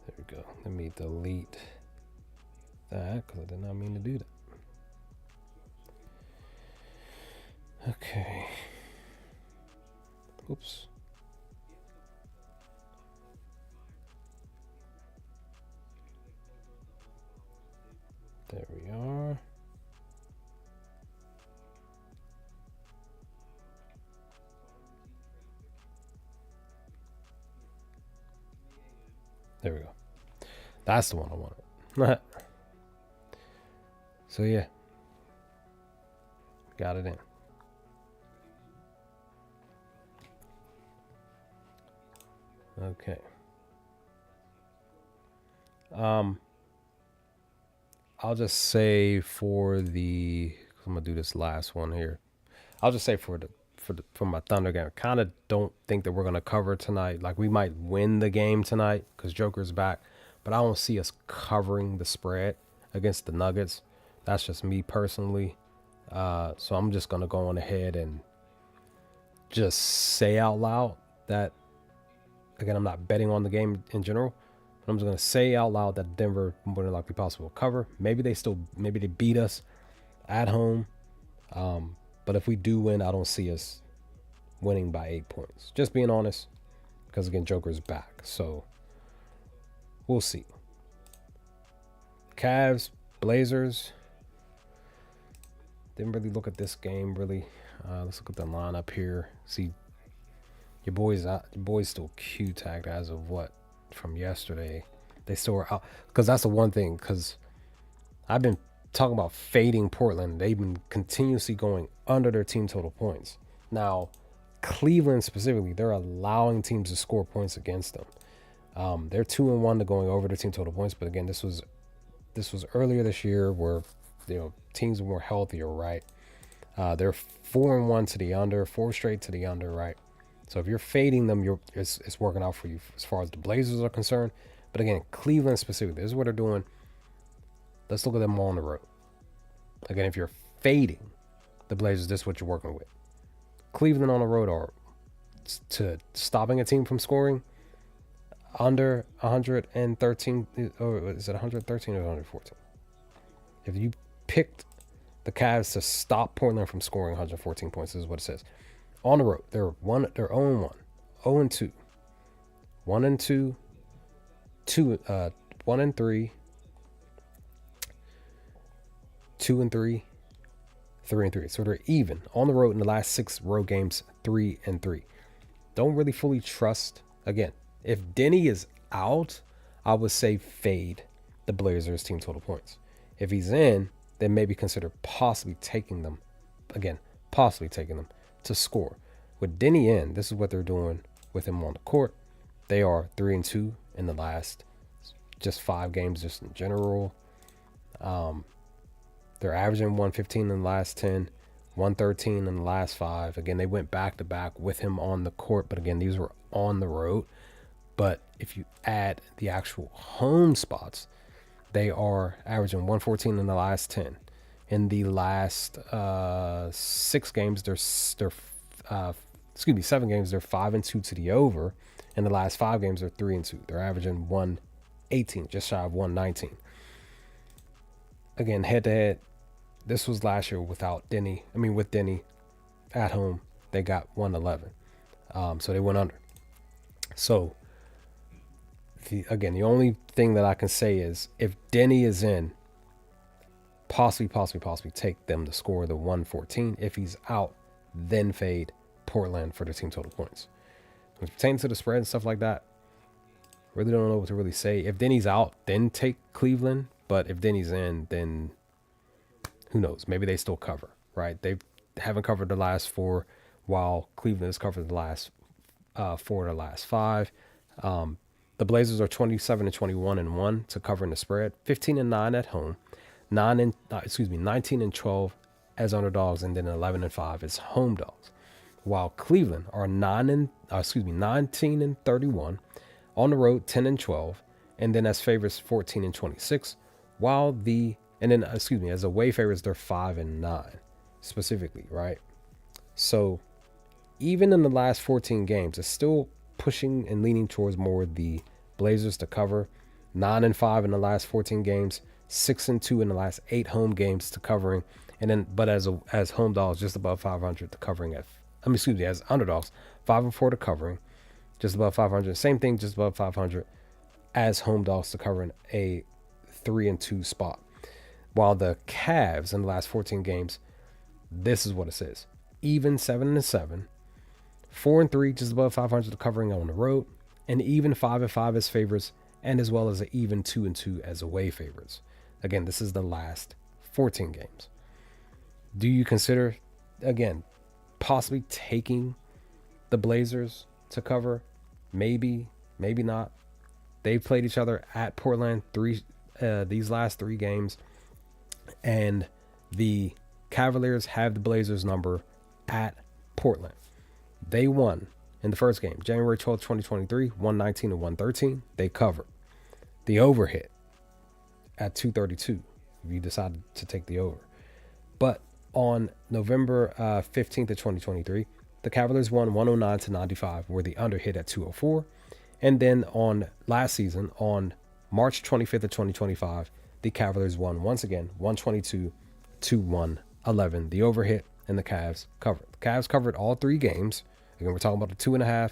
There we go. Let me delete that because I did not mean to do that. Okay. Oops. There we are. There we go. That's the one I wanted. So yeah. Got it in. Okay. I'll just say for the, I'm gonna do this last one here. I'll just say for my Thunder game, I kind of don't think that we're gonna cover tonight. Like we might win the game tonight because Joker's back, but I don't see us covering the spread against the Nuggets. That's just me personally. So I'm just gonna go on ahead and just say out loud that, again, I'm not betting on the game in general, but I'm just going to say out loud that Denver more than likely possible cover. Maybe they beat us at home. But if we do win, I don't see us winning by 8 points. Just being honest, because again, Joker's back. So we'll see. Cavs, Blazers. Didn't really look at this game really. Let's look at the lineup here. See, your boys still Q tagged as of what from yesterday. They still are out because that's the one thing. Because I've been talking about fading Portland. They've been continuously going under their team total points. Now, Cleveland specifically, they're allowing teams to score points against them. They're 2-1 to going over their team total points. But again, this was earlier this year where teams were more healthier, right? They're 4-1 to the under, 4 straight to the under, right? So if you're fading them, it's working out for you as far as the Blazers are concerned. But again, Cleveland specifically, this is what they're doing. Let's look at them on the road. Again, if you're fading the Blazers, this is what you're working with. Cleveland on the road are to stopping a team from scoring under 113, or is it 113 or 114? If you picked the Cavs to stop Portland from scoring 114 points, this is what it says. On the road, they're 0-1, 0-2, 1-2, 1-3, 2-3, 3-3. So they're even on the road in the last 6 road games, 3-3. Don't really fully trust. Again, if Denny is out, I would say fade the Blazers team total points. If he's in, then maybe consider possibly taking them. Again, possibly taking them to score. With Denny in, this is what they're doing with him on the court. They are 3-2 in the last just 5 games, just in general. They're averaging 115 in the last 10, 113 in the last 5. Again, they went back to back with him on the court, but again, these were on the road. But if you add the actual home spots, they are averaging 114 in the last 10. In the last 6 games, they're 7 games, they're 5-2 to the over. In the last 5 games, they're 3-2. They're averaging 118, just shy of 119. Again, head to head, this was last year without Denny. With Denny at home, they got 111. So they went under. So, the only thing that I can say is if Denny is in, possibly take them to score the 114. If he's out, then fade Portland for the team total points. When it pertains to the spread and stuff like that, really don't know what to really say. If Denny's out, then take Cleveland. But if Denny's in, then who knows? Maybe they still cover, right? They haven't covered the last 4, while Cleveland has covered the last 4 of the last 5. The Blazers are 27-21-1 to cover in the spread, 15-9 at home, 19-12 as underdogs, and then 11-5 as home dogs. While Cleveland are 19-31 on the road, 10-12, and then as favorites 14-26. As away favorites they're 5-9 specifically, right? So even in the last 14 games, it's still pushing and leaning towards more the Blazers to cover. 9-5 in the last 14 games, 6-2 in the last 8 home games to covering, and then but as home dogs just above 500 to covering as underdogs 5-4 to covering, just above 500. Same thing, just above 500 as home dogs to covering a 3-2 spot. While the Cavs in the last 14 games, this is what it says: even 7-7, 4-3 just above 500 to covering on the road, and even 5-5 as favorites, and as well as an even 2-2 as away favorites. Again, this is the last 14 games. Do you consider, again, possibly taking the Blazers to cover? Maybe, maybe not. They've played each other at Portland these last 3 games, and the Cavaliers have the Blazers number at Portland. They won in the first game, January 12th, 2023, 119-113. They covered. The over hit at 232 if you decided to take the over. But on November 15th of 2023, the Cavaliers won 109-95, where the under hit at 204. And then on last season, on March 25th of 2025, the Cavaliers won once again, 122-111. The over hit and the Cavs covered. The Cavs covered all 3 games. Again, we're talking about the 2.5,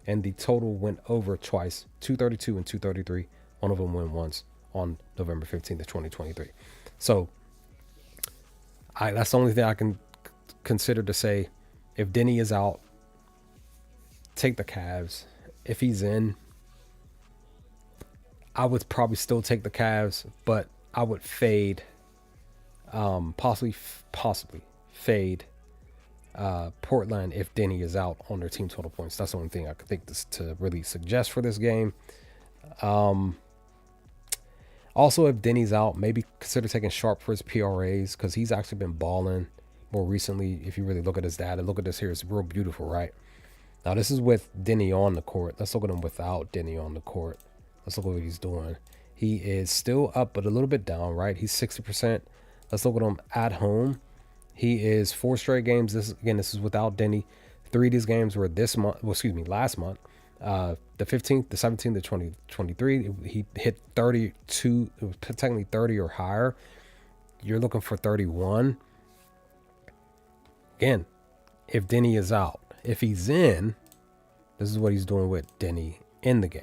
and the total went over twice, 232 and 233. One of them went once on November 15th of 2023. So that's the only thing I can consider to say. If Denny is out, take the Cavs. If he's in, I would probably still take the Cavs, but I would fade, possibly fade Portland if Denny is out on their team total points. That's the only thing I could think to really suggest for this game. Also, if Denny's out, maybe consider taking Sharp for his PRAs, because he's actually been balling more recently. If you really look at his data, look at this here. It's real beautiful, right? Now, this is with Denny on the court. Let's look at him without Denny on the court. Let's look at what he's doing. He is still up, but a little bit down, right? He's 60%. Let's look at him at home. He is 4 straight games. This is without Denny. 3 of these games were last month. The 15th, the 17th, the 2023, he hit 32. It was technically 30 or higher. You're looking for 31. Again, if Denny is out. If he's in, this is what he's doing with Denny in the game.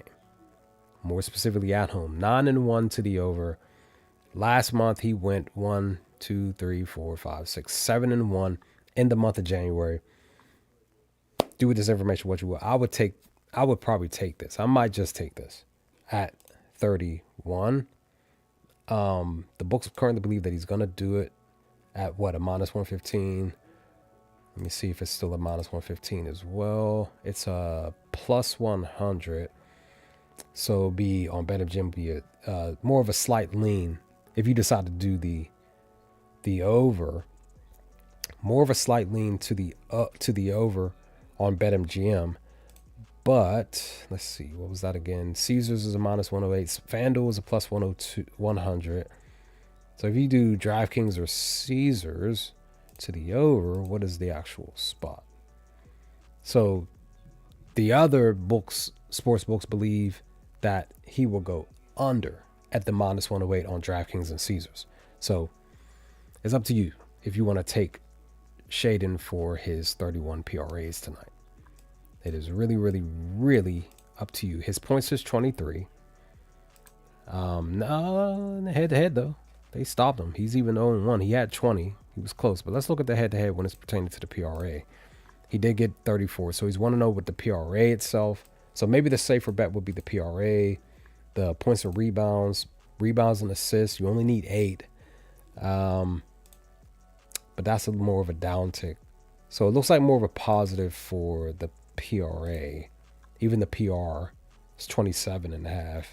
More specifically at home. 9-1 to the over. Last month, he went 1, 2, 3, 4, 5, 6, 7-1 in the month of January. Do with this information what you will. I would probably take this. I might just take this at 31. The books currently believe that he's going to do it at a minus 115. Let me see if it's still a minus 115 as well. It's a plus 100. So be on BetMGM be a more of a slight lean if you decide to do the over, more of a slight lean to the over on BetMGM. But let's see, what was that again? Caesars is a minus 108. FanDuel is a plus 102, 100. So if you do DraftKings or Caesars to the over, what is the actual spot? So the other books, sports books, believe that he will go under at the minus 108 on DraftKings and Caesars. So it's up to you if you want to take Shaden for his 31 PRAs tonight. It is really, really, really up to you. His points is 23. No, head to head though, they stopped him. He's even 0-1. He had 20. He was close. But let's look at the head to head when it's pertaining to the PRA. He did get 34, so he's 1-0 with the PRA itself. So maybe the safer bet would be the PRA, the points and rebounds and assists. You only need 8. But that's more of a downtick. So it looks like more of a positive for the PRA. Even the PR is 27.5.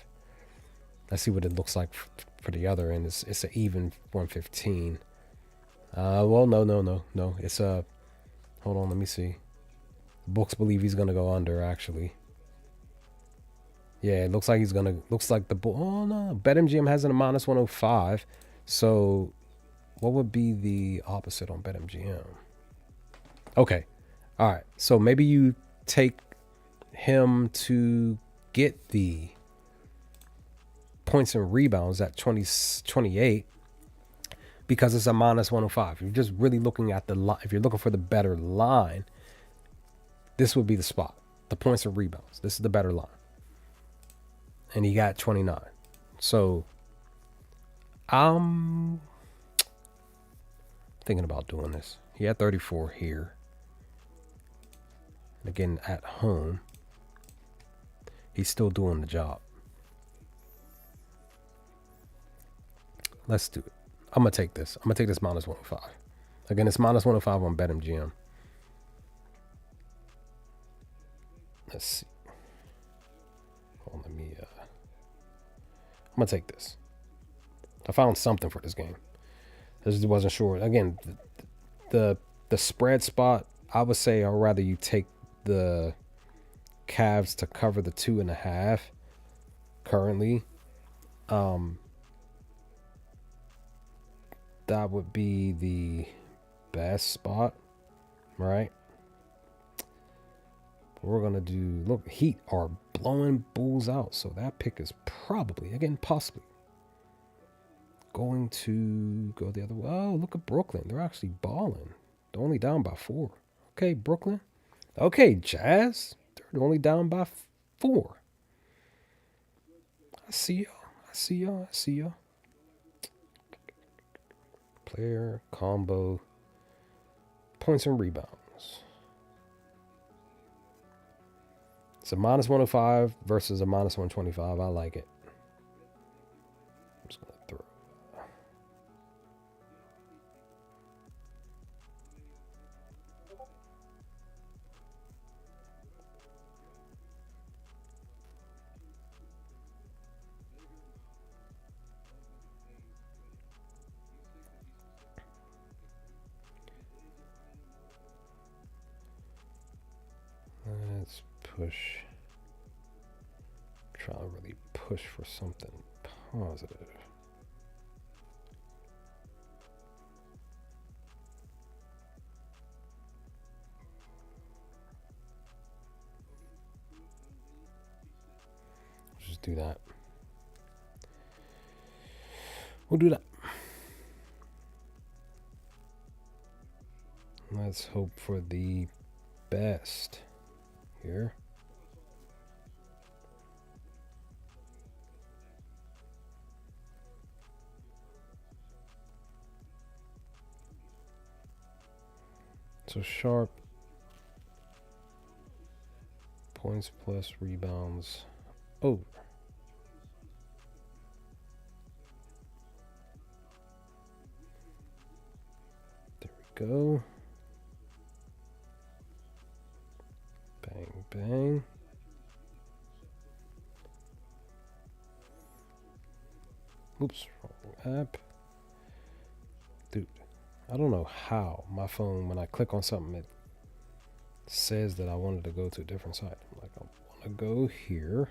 Let's see what it looks like for the other end. It's an even 115. Well, no. It's a... Hold on, let me see. Books believe he's gonna go under, actually. Yeah, it looks like he's gonna... Looks like the... Oh, no. BetMGM has it a minus 105. So, what would be the opposite on BetMGM? Okay. All right. So, maybe you take him to get the points and rebounds at 28 because it's a minus 105. If you're just really looking at the line, if you're looking for the better line, this would be the spot. The points and rebounds. This is the better line. And he got 29. So I'm thinking about doing this. He had 34 here. And again, at home, he's still doing the job. Let's do it. I'm going to take this. I'm going to take this minus 105. Again, it's minus 105 on BetMGM. Let's see. Hold on, I'm going to take this. I found something for this game. I just wasn't sure. Again, the spread spot, I would say I'd rather you take the Cavs to cover the 2.5 currently. That would be the best spot, right? We're going to do... Look, Heat are blowing Bulls out. So that pick is probably, again, possibly going to go the other way. Oh, look at Brooklyn. They're actually balling. They're only down by 4. Okay, Brooklyn. Okay, Jazz. They're only down by 4. I see y'all. Player, combo, points and rebounds. It's a minus 105 versus a minus 125. I like it. I'm just going to throw. Let's push. Try to really push for something positive. Let's just do that. We'll do that. Let's hope for the best here. So Sharp, points plus rebounds over. There we go. Bang, bang. Oops, wrong app. Dude, I don't know how my phone, when I click on something, it says that I wanted to go to a different site. I'm like, I want to go here,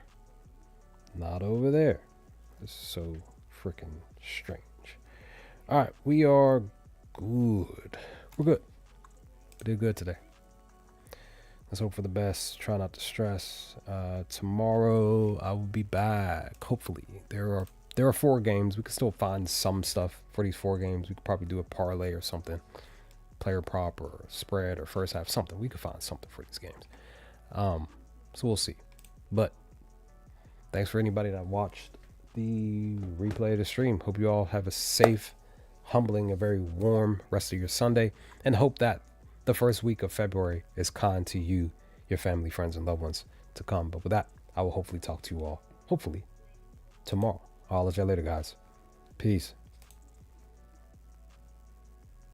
not over there. This is so freaking strange. All right, we are good. We're good. We did good today. Let's hope for the best. Try not to stress. Tomorrow I will be back. Hopefully, there are 4 games. We can still find some stuff for these 4 games. We could probably do a parlay or something, player prop or spread or first half, something. We could find something for these games. So we'll see. But thanks for anybody that watched the replay of the stream. Hope you all have a safe, humbling, a very warm rest of your Sunday, and hope that the first week of February is kind to you, your family, friends, and loved ones to come. But with that, I will hopefully talk to you all, hopefully, tomorrow. I'll let you later, guys. Peace.